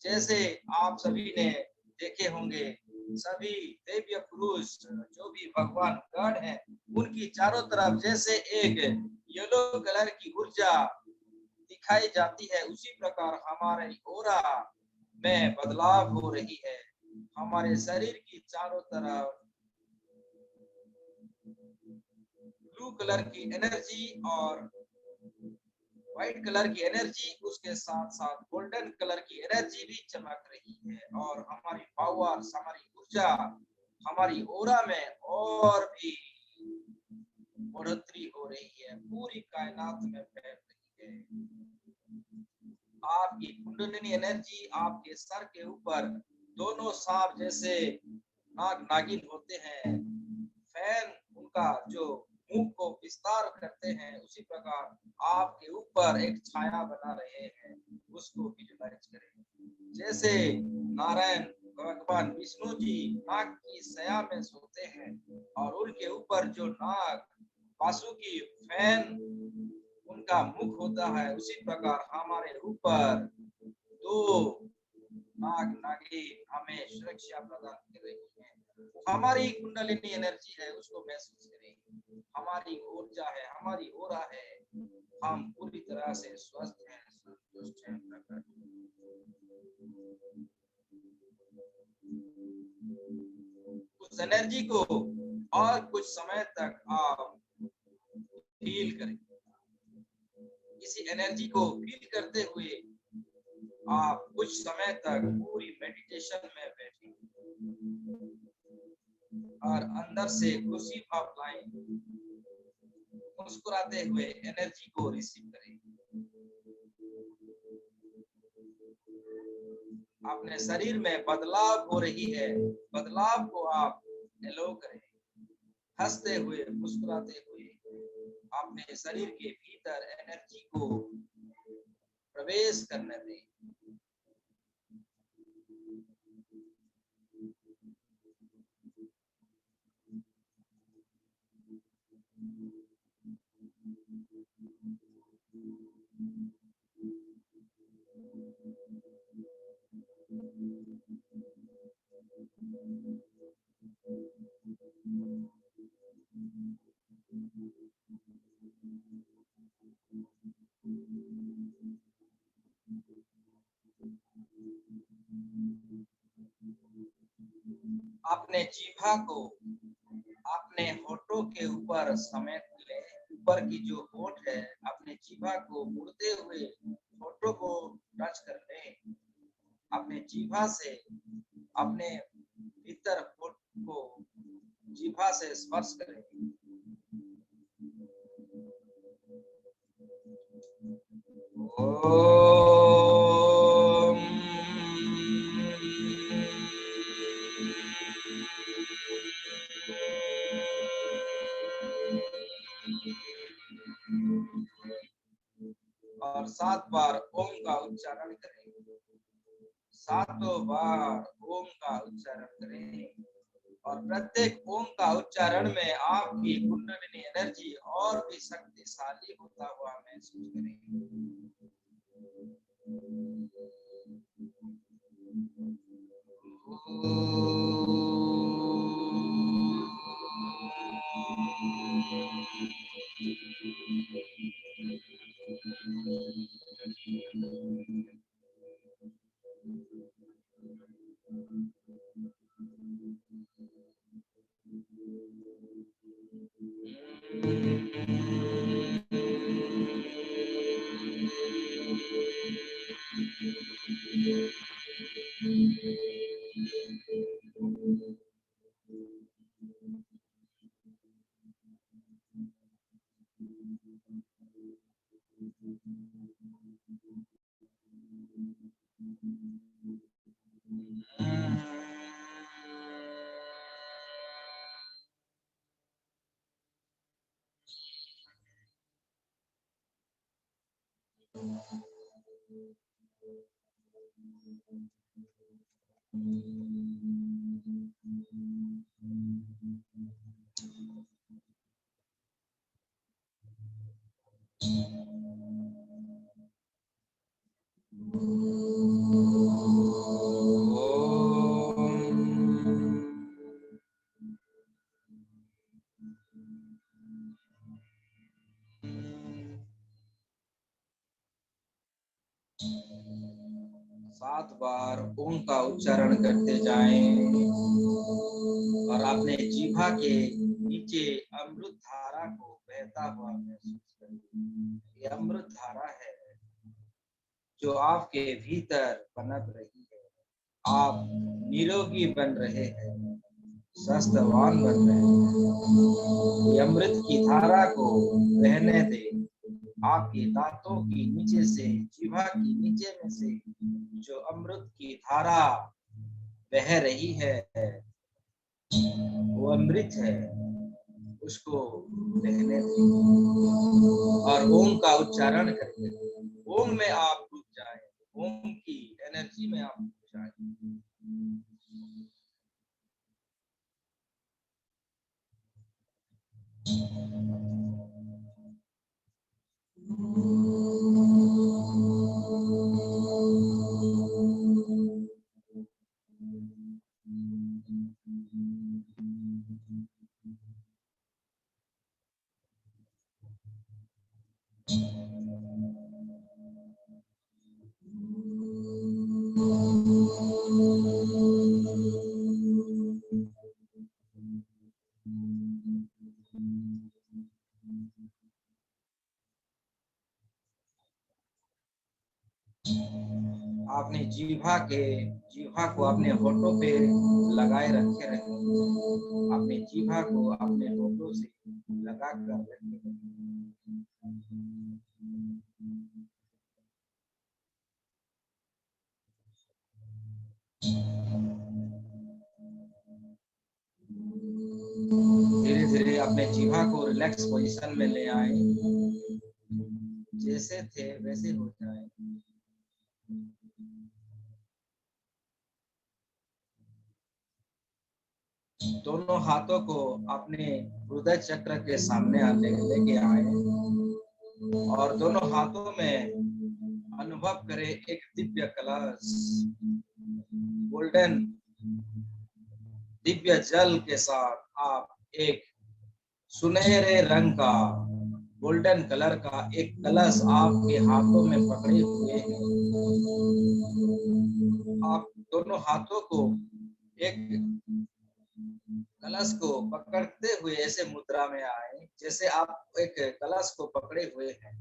जैसे आप सभी ने देखे होंगे, सभी देवी पुरुष जो भी भगवान गॉड हैं, उनकी चारों तरफ जैसे एक येलो कलर की ऊर्जा दिखाई जाती है, उसी प्रकार हमारे ऑरा में बदलाव हो रही है। हमारे शरीर की चारों तरफ ब्लू कलर की एनर्जी और व्हाइट कलर की एनर्जी, उसके साथ साथ गोल्डन कलर की एनर्जी भी चमक रही है और हमारी पावर, हमारी ऊर्जा हमारी ऑरा में और भी बढ़ोतरी हो रही है, पूरी कायनात में फैल रही है। आपकी कुंडलिनी एनर्जी आपके सर के ऊपर दोनों सांप जैसे नाग नागिन होते हैं, फैन उनका जो मुंह को विस्तार करते हैं, उसी प्रकार आपके ऊपर एक छाया बना रहे हैं, उसको विजुअलाइज करें। जैसे नारायण भगवान विष्णु जी नाग की सया में सोते हैं और उनके ऊपर जो नाग वासुकी फैन उनका मुख होता है, उसी प्रकार हमारे ऊपर दो नाग नागिन हमें सुरक्षा प्रदान कर रही है। हमारी कुंडलिनी एनर्जी है, उसको महसूस करें। हमारी ऊर्जा है, हमारी ऑरा है, हम पूरी तरह से स्वस्थ हैं, संतुष्ट हैं, प्रकट। उस एनर्जी को और कुछ समय तक आप फील करें। इसी एनर्जी को फील करते हुए आप कुछ समय तक पूरी मेडिटेशन में बैठे और अंदर से खुशी भाव लाएं, मुस्कुराते हुए एनर्जी को रिसीव करें। अपने शरीर में बदलाव हो रही है, बदलाव को आप एलो करें, हंसते हुए, मुस्कुराते हुए अपने शरीर के भीतर एनर्जी को प्रवेश करने दें। अपने जीभा को अपने होठों के ऊपर समेट ले, ऊपर की जो होठ है अपने जीभा को मुड़ते हुए होठों को टच कर ले। अपने जीभा से अपने भीतर होठ को जीभा से स्पर्श करें। और 7 बार ओम का उच्चारण करें। 7 बार ओम का उच्चारण करें और प्रत्येक ओम का उच्चारण में आपकी कुंडलिनी एनर्जी और भी शक्तिशाली होता हुआ महसूस करें। सात बार ओम का उच्चारण करते जाएं और अपने जीभा के नीचे अमृत धारा को बहता हुआ महसूस करें। ये अमृत धारा है जो आपके भीतर पनप रही है। आप निरोगी बन रहे हैं, स्वस्थवान बन रहे हैं। ये अमृत की धारा को बहने दे। आपके दांतों की नीचे से, जीभा की नीचे में से जो अमृत की धारा बह रही है वो अमृत है, उसको बहने दे और ओम का उच्चारण करें। ओम में आप डूब जाए, ओम की एनर्जी में आप डूब जाए। अपने जीभा को अपने होठों पे लगाए रखे रहे। अपने जीभा को अपने होठों से लगा कर रखे। धीरे धीरे अपने जीभा को रिलैक्स पोजीशन में ले आए, जैसे थे वैसे हो जाए। दोनों हाथों को अपने हृदय चक्र के सामने लेके आए और दोनों हाथों में अनुभव करें एक दिव्य कलश, गोल्डन दिव्य जल के साथ आप एक सुनहरे रंग का गोल्डन कलर का एक कलश आपके हाथों में पकड़े हुए हैं। आप दोनों हाथों को एक कलश को पकड़ते हुए ऐसे मुद्रा में आए जैसे आप एक कलश को पकड़े हुए हैं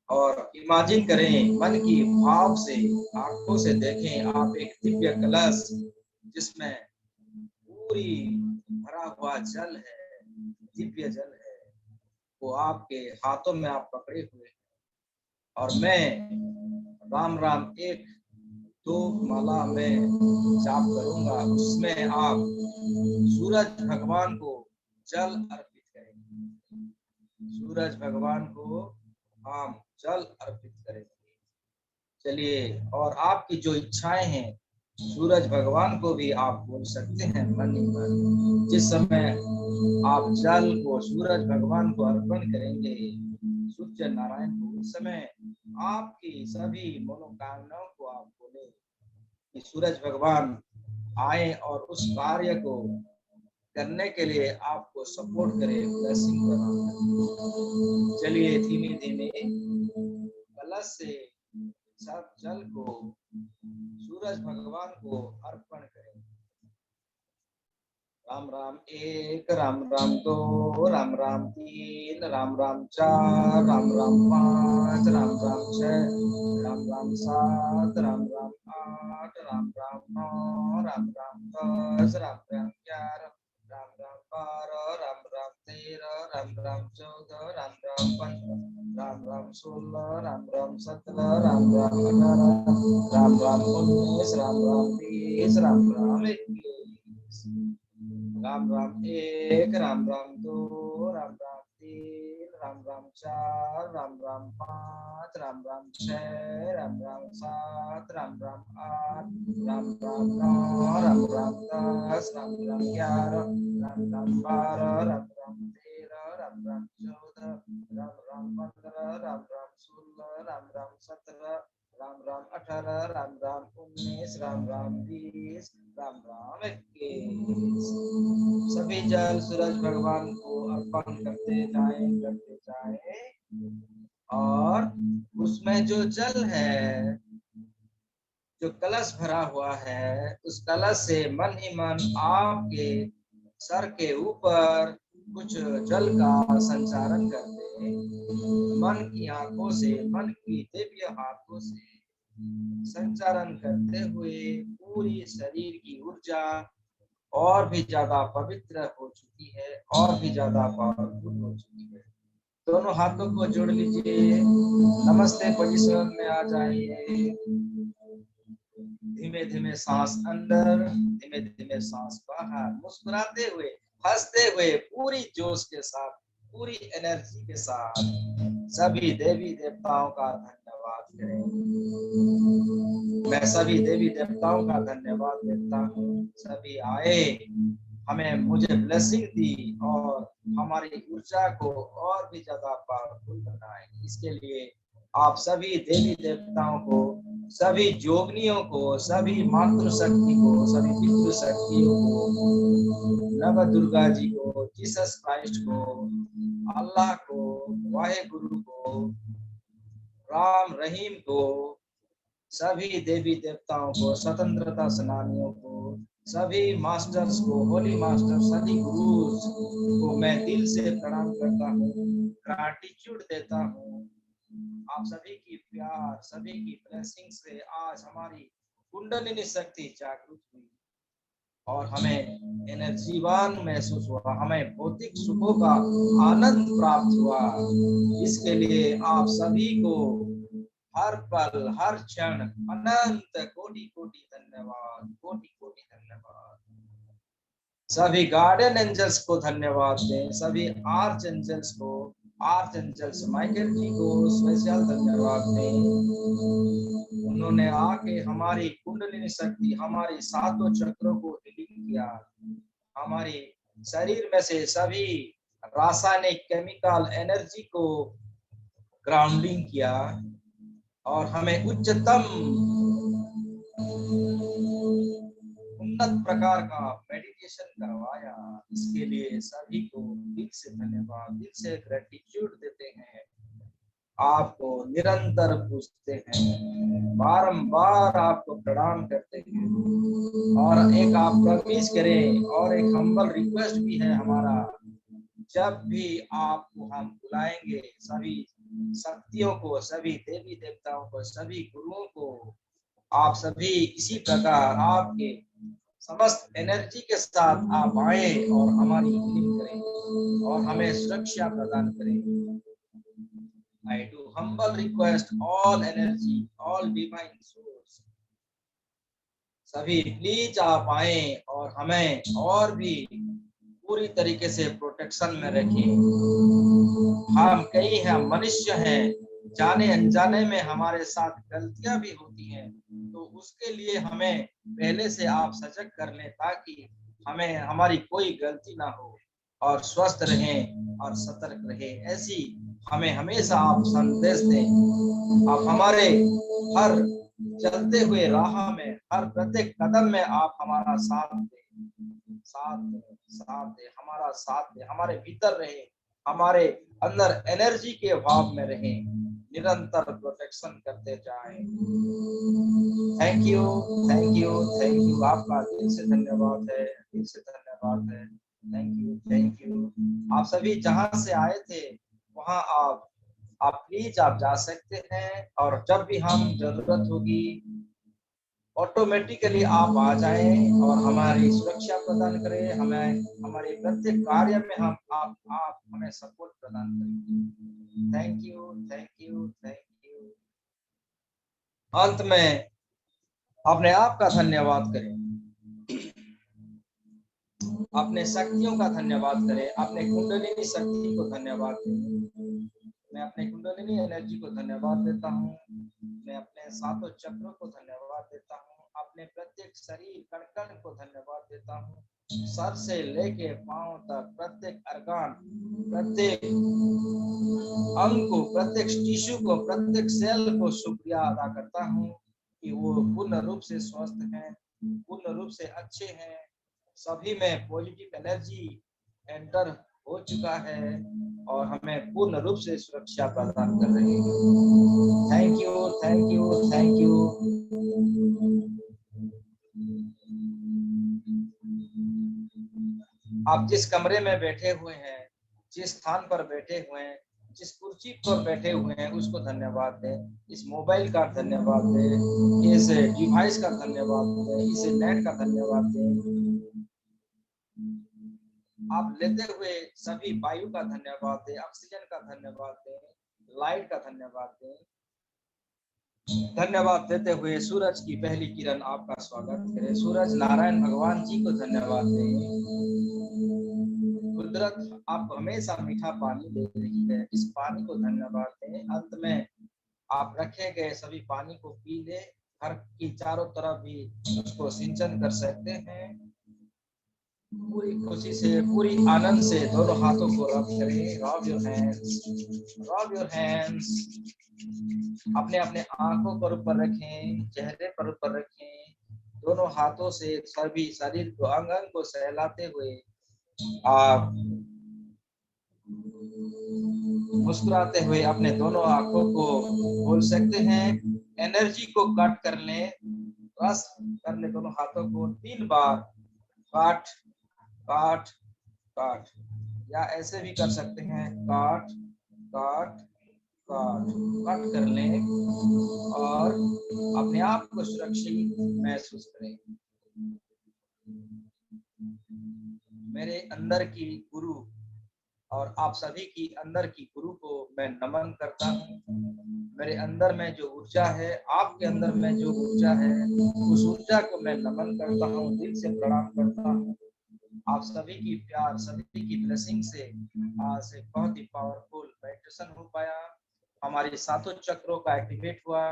और इमेजिन करें, मन की भाव से, आंखों से देखें आप एक दिव्य कलश जिसमें पूरी भरा हुआ जल है, दिव्य जल है, वो आपके हाथों में आप पकड़े हुए हैं और मैं राम राम एक दो माला में जाप करूंगा, उसमें आप सूरज भगवान को जल अर्पित सूरज भगवान को हम जल अर्पित करेंगे। चलिए, और आपकी जो इच्छाएं हैं सूरज भगवान को भी आप बोल सकते हैं मन ही मन। जिस समय आप जल को सूरज भगवान को अर्पण करेंगे, सूर्य नारायण को, उस समय आपकी सभी मनोकामनाओं को आप बोले कि सूरज भगवान आए और उस कार्य को करने के लिए आपको सपोर्ट करे, ब्लेसिंग प्रदान करे। चलिए धीमे धीमे कलश से सब जल को सूरज भगवान को अर्पण करें। राम राम एक, राम राम दो, राम राम तीन, राम राम चार, राम राम पाँच, राम राम छह, राम राम सात, राम राम आठ, राम राम नौ, राम राम 10, राम राम 11, राम राम 12, राम राम 13, राम राम 14, राम राम 15, राम राम 16, राम राम 17, राम राम 18, राम राम 19, राम राम 20, राम राम 21। राम राम एक, राम राम दो, राम राम तीन, राम राम चार, राम राम पाँच, राम राम छह, राम राम सात, राम राम आठ, राम राम नौ, राम राम 10, राम राम 11, राम राम 12, राम राम 13, राम राम 14, राम राम 15, राम राम 16, राम राम 17, राम राम 18, राम राम 19, राम राम 20, राम राम 21। सभी जल सूरज भगवान को अर्पण करते जाए और उसमें जो जल है, जो कलश भरा हुआ है, उस कलश से मन ही मन आपके सर के ऊपर कुछ जल का संचारण करते, मन की आंखों से, मन की दिव्य हाथों से संचारण करते हुए पूरी शरीर की ऊर्जा और भी ज्यादा पवित्र हो चुकी है, और भी ज्यादा पावरफुल हो चुकी है। दोनों हाथों को जोड़ लीजिए, नमस्ते पोजीशन में आ जाइए। धीमे धीमे सांस अंदर, धीमे धीमे सांस बाहर, मुस्कुराते हुए, हंसते हुए, पूरी जोश के साथ, पूरी एनर्जी के साथ सभी देवी देवताओं का धन्यवाद करें। मैं सभी देवी देवताओं का धन्यवाद देता हूँ। सभी आए, हमें मुझे ब्लेसिंग दी और हमारी ऊर्जा को और भी ज्यादा पावरफुल बनाए। इसके लिए आप सभी देवी देवताओं को, सभी जोगनियों को, सभी मातृशक्ति को, सभी पितृशक्तियों को, नव दुर्गा जी को, जीसस क्राइस्ट को, अल्लाह को, वाहेगुरु को, राम रहीम को, सभी देवी देवताओं को, स्वतंत्रता सेनानियों को, सभी मास्टर्स को, होली मास्टर, सभी गुरुज को मैं दिल से प्रणाम करता हूँ, ग्रैटिट्यूड देता हूँ। आप सभी की प्यार, सभी की ब्लेसिंग से आज हमारी कुंडलिनी शक्ति जागृत हुई और हमें एनर्जीवान महसूस हुआ, हमें भौतिक सुखों का आनंद प्राप्त हुआ। इसके लिए आप सभी को हर पल, हर क्षण अनंत कोटि कोटि धन्यवाद, कोटि कोटि धन्यवाद। सभी गार्डियन एंजल्स को धन्यवाद दें, सभी आर्च एंजल्स को, आर्च एंजल्स माइकल जी को स्पेशल धन्यवाद दें। उन्होंने आके हमारी कुंडलिनी शक्ति, हमारी सातों चक्रों को हीलिंग किया, हमारी शरीर में से सभी रासायनिक केमिकल एनर्जी को ग्राउंडिंग किया और हमें उच्चतम उन्नत प्रकार का मेडिटेशन करवाया। इसके लिए सभी को दिल से धन्यवाद, दिल से ग्रेटिट्यूड देते हैं, आपको निरंतर पूछते हैं, बारंबार आपको प्रणाम करते हैं। और एक आप प्रॉमिस करें, और एक हम्बल रिक्वेस्ट भी है हमारा, जब भी आपको हम बुलाएंगे, सभी शक्तियों को, सभी देवी देवताओं को, सभी गुरुओं को, आप सभी इसी प्रकार आपके समस्त एनर्जी के साथ आप आए और हमारी हीलिंग करें और हमें सुरक्षा प्रदान करें। I do humble request all energy, all divine source, सभी प्लीज आप आए और हमें और भी पूरी तरीके से प्रोटेक्शन में रखें। हम कई हैं, मनुष्य हैं, जाने अनजाने में हमारे साथ गलतियां भी होती हैं, तो उसके लिए हमें पहले से आप सजग कर लें ताकि हमें हमारी कोई गलती ना हो और स्वस्थ रहें और सतर्क रहें। ऐसी हमें हमेशा आप संदेश दें। आप हमारे हर चलते हुए राह में, हर प्रत्येक कदम में आप हमारा साथ दें, साथ दे, हमारा साथ दे, हमारे भीतर रहे, हमारे अंदर एनर्जी के भाव में रहे, निरंतर प्रोटेक्शन करते जाएं। Thank you, thank you, thank you. आपका दिल से धन्यवाद है, दिल से धन्यवाद है। Thank you, thank you. आप सभी जहां से आए थे वहां आप प्लीज आप जा सकते हैं, और जब भी हम जरूरत होगी ऑटोमेटिकली आप आ जाएं और हमारी सुरक्षा प्रदान करें, हमें हमारे प्रत्येक कार्य में हम आप हमें सपोर्ट प्रदान करें। Thank you, thank you, thank you. अंत में अपने आप का धन्यवाद करें, अपने शक्तियों का धन्यवाद करें, अपने कुंडलिनी शक्ति को धन्यवाद करें। मैं अपने कुंडलिनी एनर्जी को धन्यवाद देता हूँ, मैं अपने सातों चक्रों को धन्यवाद देता हूँ, अपने प्रत्येक शरीर कण कण को धन्यवाद देता हूँ, सर से लेके पांव तक प्रत्येक अर्गान, प्रत्येक अंग को, प्रत्येक टिश्यू को, प्रत्येक सेल को शुक्रिया अदा करता हूँ कि वो पूर्ण रूप से स्वस्थ हैं, पूर्ण रूप से अच्छे हैं, सभी में पॉजिटिव एनर्जी एंटर हो चुका है और हमें पूर्ण रूप से सुरक्षा प्रदान कर रहे हैं। Thank you, thank you, thank you. आप जिस कमरे में बैठे हुए हैं, जिस स्थान पर बैठे हुए हैं, जिस कुर्सी पर बैठे हुए हैं, उसको धन्यवाद दें। इस मोबाइल का धन्यवाद दें, इस डिवाइस का धन्यवाद दें, इस नेट का धन्यवाद दें। आप लेते हुए सभी वायु का धन्यवाद दें, ऑक्सीजन का धन्यवाद दें, लाइट का धन्यवाद दें। धन्यवाद देते हुए सूरज की पहली किरण आपका स्वागत करे। सूरज नारायण भगवान जी को धन्यवाद दें। कुदरत आपको हमेशा मीठा पानी दे रही है, इस पानी को धन्यवाद दें। अंत में आप रखे गए सभी पानी को पी ले, घर की चारों तरफ भी उसको सिंचन कर सकते हैं। पूरी खुशी से, पूरी आनंद से दोनों हाथों को रब करें। Rub your hands, rub your hands. अपने अपने आंखों पर ऊपर रखें, चेहरे पर ऊपर रखें, दोनों हाथों से सभी शरीर को, अंग अंग को सहलाते हुए आप मुस्कुराते हुए अपने दोनों आंखों को खोल सकते हैं। एनर्जी को कट कर लें, बस कर ले दोनों हाथों को 3 बार काट काट काट, या ऐसे भी कर सकते हैं काट काट काट काट कर लें और अपने आप को सुरक्षित महसूस करें। मेरे अंदर की गुरु और आप सभी की अंदर की गुरु को मैं नमन करता हूँ। मेरे अंदर में जो ऊर्जा है, आपके अंदर में जो ऊर्जा है, उस ऊर्जा को मैं नमन करता हूँ, दिल से प्रणाम करता हूँ। आप सभी की प्यार, सभी की ब्लेसिंग से आज एक बहुत ही पावरफुल मेडिटेशन हो पाया। हमारी सातों चक्रों का एक्टिवेट हुआ,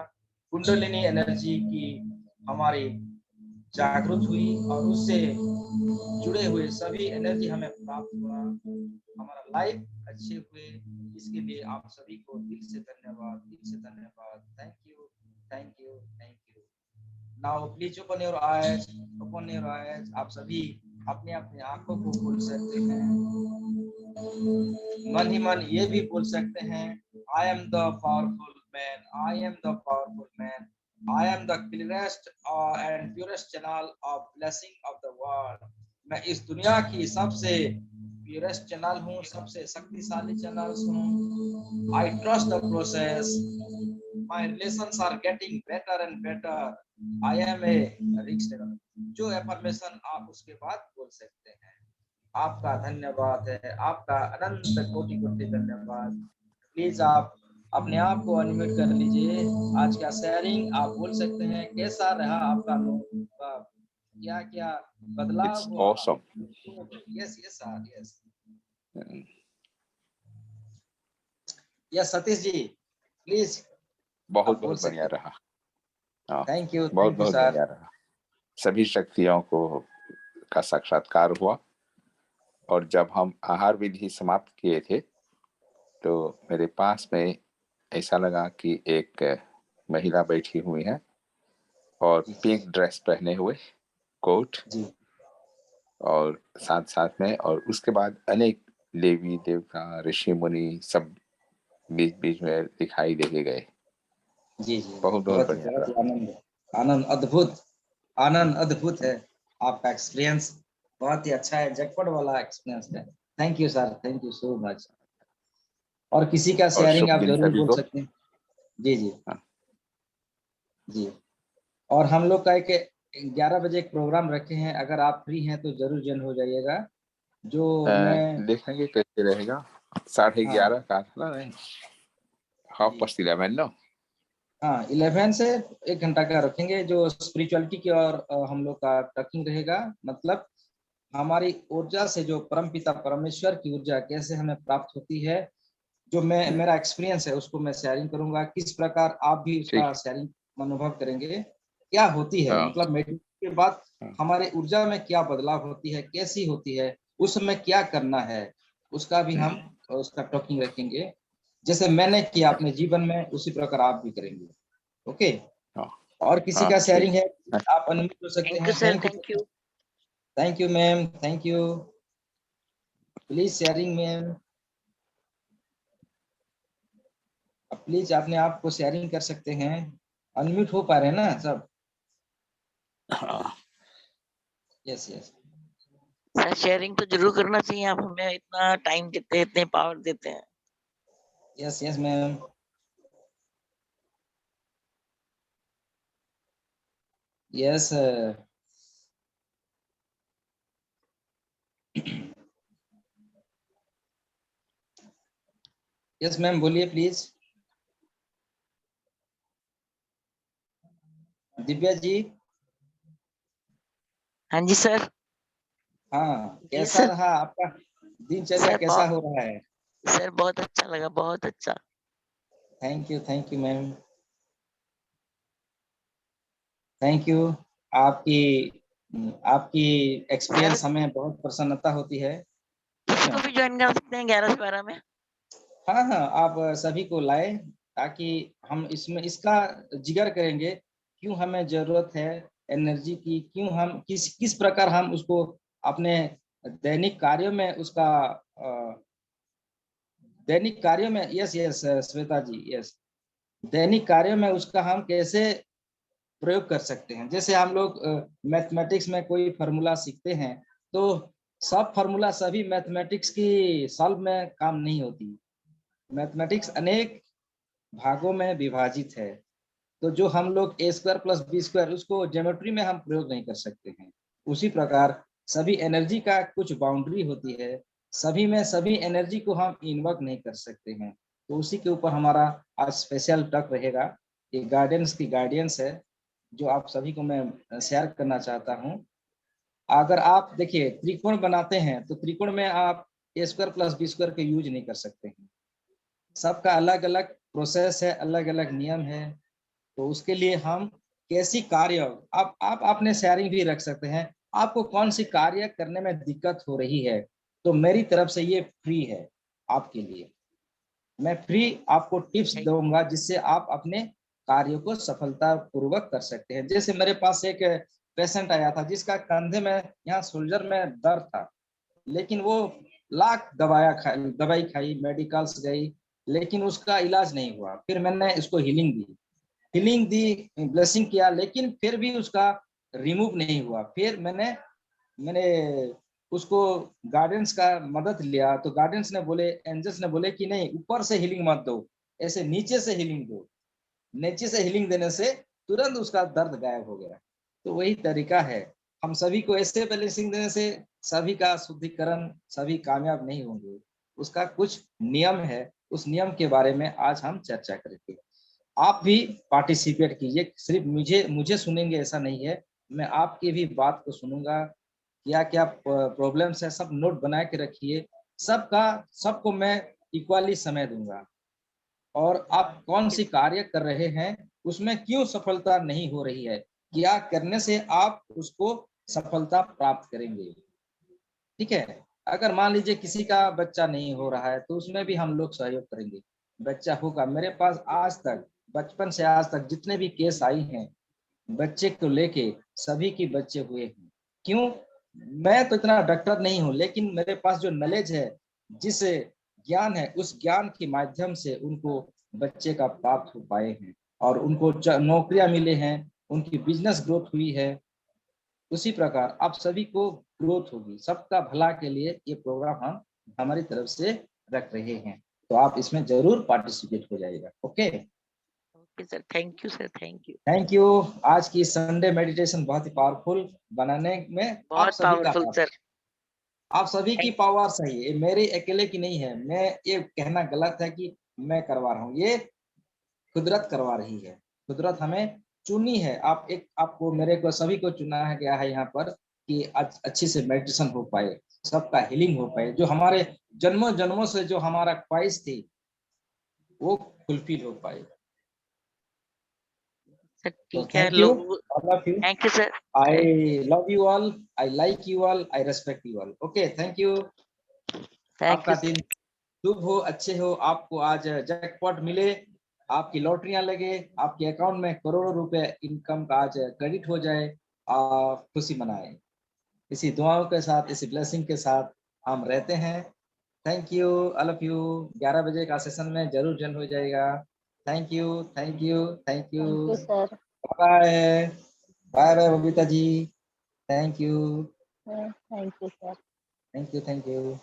कुंडलिनी एनर्जी की हमारी जागृत हुई और उससे जुड़े हुए सभी एनर्जी हमें प्राप्त हुआ, हमारा लाइफ अच्छे हुए। इसके लिए आप सभी को दिल से धन्यवाद, दिल से धन्यवाद। Thank you, thank you, thank you. Now please open your eyes, open your eyes. आप सभी अपने अपने आंखों को खोल सकते हैं, मन ही मन ये भी बोल सकते हैं, I am the powerful man, I am the powerful man, I am the clearest and purest channel of blessing of the world. मैं इस दुनिया की सबसे purest channel हूँ, सबसे शक्तिशाली channel हूँ। I trust the process. My relations are getting better and better. I am a rich channel. जो affirmation आप उसके बाद बोल सकते हैं। आपका धन्यवाद है, आपका अनंत कोटि कोटि धन्यवाद। प्लीज आप अपने आप को अनम्यूट कर लीजिए। आज का शेयरिंग आप बोल सकते हैं, कैसा रहा आपका लोग, क्या क्या बदलाव हुआ? Awesome. Yes yes sir, yes. Yes Satish ji please, बहुत आप बोल बहुत बढ़िया सकते रहा। हाँ, हैं। बहुत थैंक यू बहुत सर। बढ़िया रहा। सभी शक्तियों को का साक्षात्कार हुआ। और जब हम आहार विधि समाप्त किए थे तो मेरे पास में ऐसा लगा कि एक महिला बैठी हुई है और जी पिंक ड्रेस पहने हुए, कोट, जी और साथ साथ में, और उसके बाद अनेक देवी देवता ऋषि मुनि सब बीच बीच में दिखाई दे गए। जी जी, बहुत बहुत बहुत बढ़िया बहुत रहा। आनंद, आनंद अद्भुत, आनंद अद्भुत है। आपका एक्सपीरियंस बहुत ही अच्छा है, जैकपॉट वाला एक्सपीरियंस है। Thank you sir, thank you so much. और किसी का और शेयरिंग शुभ आप दिन जरूर सभी बोल को। सकते हैं। जी जी हाँ, जी। और हम लोग का एक 11 बजे एक प्रोग्राम रखे हैं, अगर आप फ्री हैं तो जरूर ज्वाइन हो जाइएगा। जो मैं देखेंगे कैसे रहेगा। 11:30 हाँ का था ना? नहीं, 11:30 नो। हाँ 11 से 1 घंटा का रखेंगे, जो स्पिरिचुअलिटी की और हम लोग का टॉकिंग रहेगा। मतलब हमारी ऊर्जा से जो परमपिता परमेश्वर की ऊर्जा कैसे हमें प्राप्त होती है, जो मैं मेरा एक्सपीरियंस है उसको मैं शेयरिंग करूंगा। किस प्रकार आप भी उसका ठीक। शेयरिंग अनुभव करेंगे, क्या होती है हाँ मतलब मेडिटेशन के बाद हाँ हमारे ऊर्जा में क्या बदलाव होती है, कैसी होती है, उस समय क्या करना है, उसका भी हम उसका टॉकिंग रखेंगे। जैसे मैंने किया अपने जीवन में उसी प्रकार आप भी करेंगे। ओके। हाँ और किसी हाँ, का ठीक शेयरिंग है, है। आप अनम्यूट हो सकते थैंक यू हैं। Sir, thank you, thank you. Thank you ma'am, thank you. Please sharing ma'am, please अपने आप को शेयरिंग कर सकते हैं। अनम्यूट हो पा रहे हैं ना सब? हाँ, यस यस। सर शेयरिंग तो जरूर करना चाहिए, आप हमें इतना टाइम देते हैं, इतने पावर देते हैं। Yes yes ma'am. Yes yes ma'am, बोलिए प्लीज। दिव्या जी। हाँ जी सर। हाँ, जी कैसा सर। रहा आपका दिनचर्या, सर कैसा बहुत, हो रहा है? सर बहुत अच्छा लगा, बहुत अच्छा। Thank you ma'am, thank you. आपकी आपकी सर एक्सपीरियंस हमें बहुत प्रसन्नता होती है। यस किसी को मैम। भी ज्वाइन कर सकते हैं 11 से 12 में। हाँ हाँ, आप सभी को लाए, ताकि हम इसमें इसका जिक्र करेंगे क्यों हमें जरूरत है एनर्जी की, क्यों हम किस किस प्रकार हम उसको अपने दैनिक कार्यों में उसका दैनिक कार्यों में, यस यस श्वेता जी, यस, दैनिक कार्यों में उसका हम कैसे प्रयोग कर सकते हैं। जैसे हम लोग मैथमेटिक्स में कोई फार्मूला सीखते हैं, तो सब फार्मूला सभी मैथमेटिक्स की सॉल्व में काम नहीं होती। मैथमेटिक्स अनेक भागों में विभाजित है। तो जो हम लोग ए स्क्वायर प्लस बी स्क्वायर उसको ज्योमेट्री में हम प्रयोग नहीं कर सकते हैं। उसी प्रकार सभी एनर्जी का कुछ बाउंड्री होती है, सभी में सभी एनर्जी को हम इन्वर्क नहीं कर सकते हैं। तो उसी के ऊपर हमारा आज स्पेशल टॉक रहेगा। ये गाइडेंस की गाइडेंस है जो आप सभी को मैं शेयर करना चाहता हूँ। अगर आप देखिए त्रिकोण बनाते हैं तो त्रिकोण में आप ए स्क्वायर प्लस बी स्क्वायर का यूज नहीं कर सकते हैं। सबका अलग अलग प्रोसेस है, अलग अलग नियम है। तो उसके लिए हम कैसी कार्य, आप अपने शेयरिंग भी रख सकते हैं। आपको कौन सी कार्य करने में दिक्कत हो रही है, तो मेरी तरफ से ये फ्री है आपके लिए। मैं फ्री आपको टिप्स थैंक दूंगा जिससे आप अपने कार्यों को सफलता पूर्वक कर सकते हैं। जैसे मेरे पास एक पेशेंट आया था जिसका कंधे में यहाँ शोल्डर में दर्द था, लेकिन वो लाख दवाई खाई, मेडिकल्स गई, लेकिन उसका इलाज नहीं हुआ। फिर मैंने इसको हीलिंग दी, ब्लेसिंग किया, लेकिन फिर भी उसका रिमूव नहीं हुआ। फिर मैंने मैंने उसको गार्डियंस का मदद लिया, तो गार्डियंस ने बोले, एंजल्स ने बोले कि नहीं, ऊपर से हीलिंग मत दो, ऐसे नीचे से हीलिंग दो। नीचे से हीलिंग देने से तुरंत उसका दर्द गायब हो गया। तो वही तरीका है, हम सभी को ऐसे ब्लेसिंग देने से सभी का शुद्धिकरण सभी कामयाब नहीं होंगे। उसका कुछ नियम है, उस नियम के बारे में आज हम चर्चा करेंगे। आप भी पार्टिसिपेट कीजिए, सिर्फ मुझे मुझे सुनेंगे ऐसा नहीं है, मैं आपकी भी बात को सुनूंगा। क्या क्या प्रॉब्लम्स है सब नोट बना के रखिए। सबका सबको मैं इक्वली समय दूंगा। और आप कौन सी कार्य कर रहे हैं, उसमें क्यों सफलता नहीं हो रही है, क्या करने से आप उसको सफलता प्राप्त करेंगे। ठीक है, अगर मान लीजिए किसी का बच्चा नहीं हो रहा है तो उसमें भी हम लोग सहयोग करेंगे, बच्चा होगा। मेरे पास आज तक, बचपन से आज तक जितने भी केस आई हैं बच्चे को लेके, सभी की बच्चे हुए हैं। क्यों? मैं तो इतना डॉक्टर नहीं हूँ, लेकिन मेरे पास जो नॉलेज है, जिस ज्ञान है, उस ज्ञान के माध्यम से उनको बच्चे का प्राप्त हो पाए हैं और उनको नौकरियां मिले हैं, उनकी बिजनेस ग्रोथ हुई है। उसी प्रकार आप सभी को ग्रोथ होगी, सबका भला के लिए ये प्रोग्राम हम हमारी तरफ से रख रहे हैं, तो आप इसमें जरूर पार्टिसिपेट हो जाएगा। Okay, okay sir, thank you sir, thank you. Thank you. आज की संडे मेडिटेशन बहुत ही पावरफुल बनाने में आप बहुत सभी का पावरफुल हाथ, सर। आप सभी की पावर सही है, मेरे अकेले की नहीं है। मैं ये कहना गलत है कि मैं करवा रहा हूँ, ये कुदरत करवा रही है। कुदरत हमें चुनी है, आप एक, आपको, मेरे को, सभी को चुना है गया है यहाँ पर कि अच्छी से मेडिटेशन हो पाए, सबका हीलिंग हो पाए, जो हमारे जन्मों जन्मों से जो हमारा ख्वाहिश थी वो फुलफिल हो पाए। सर तो ठीक है, थैंक यू, लोग, I love you, thank you sir. I love you all, I like you all, I respect you all. Okay, thank you. Thank आपका यू दिन सर। शुभ हो, अच्छे हो, आपको आज जैकपॉट मिले, आपकी लॉटरियां लगे, आपके अकाउंट में करोड़ों रुपए इनकम का आज क्रेडिट हो जाए, खुशी मनाएं। इसी दुआओं के साथ, इसी ब्लेसिंग के साथ हम रहते हैं। Thank you, all of you. 11 बजे का सेशन में जरूर ज्वाइन हो जाएगा। Thank you, thank you, thank you. Thank you sir. Bye bye bye Babita ji, thank you, thank you sir. Thank you, thank you.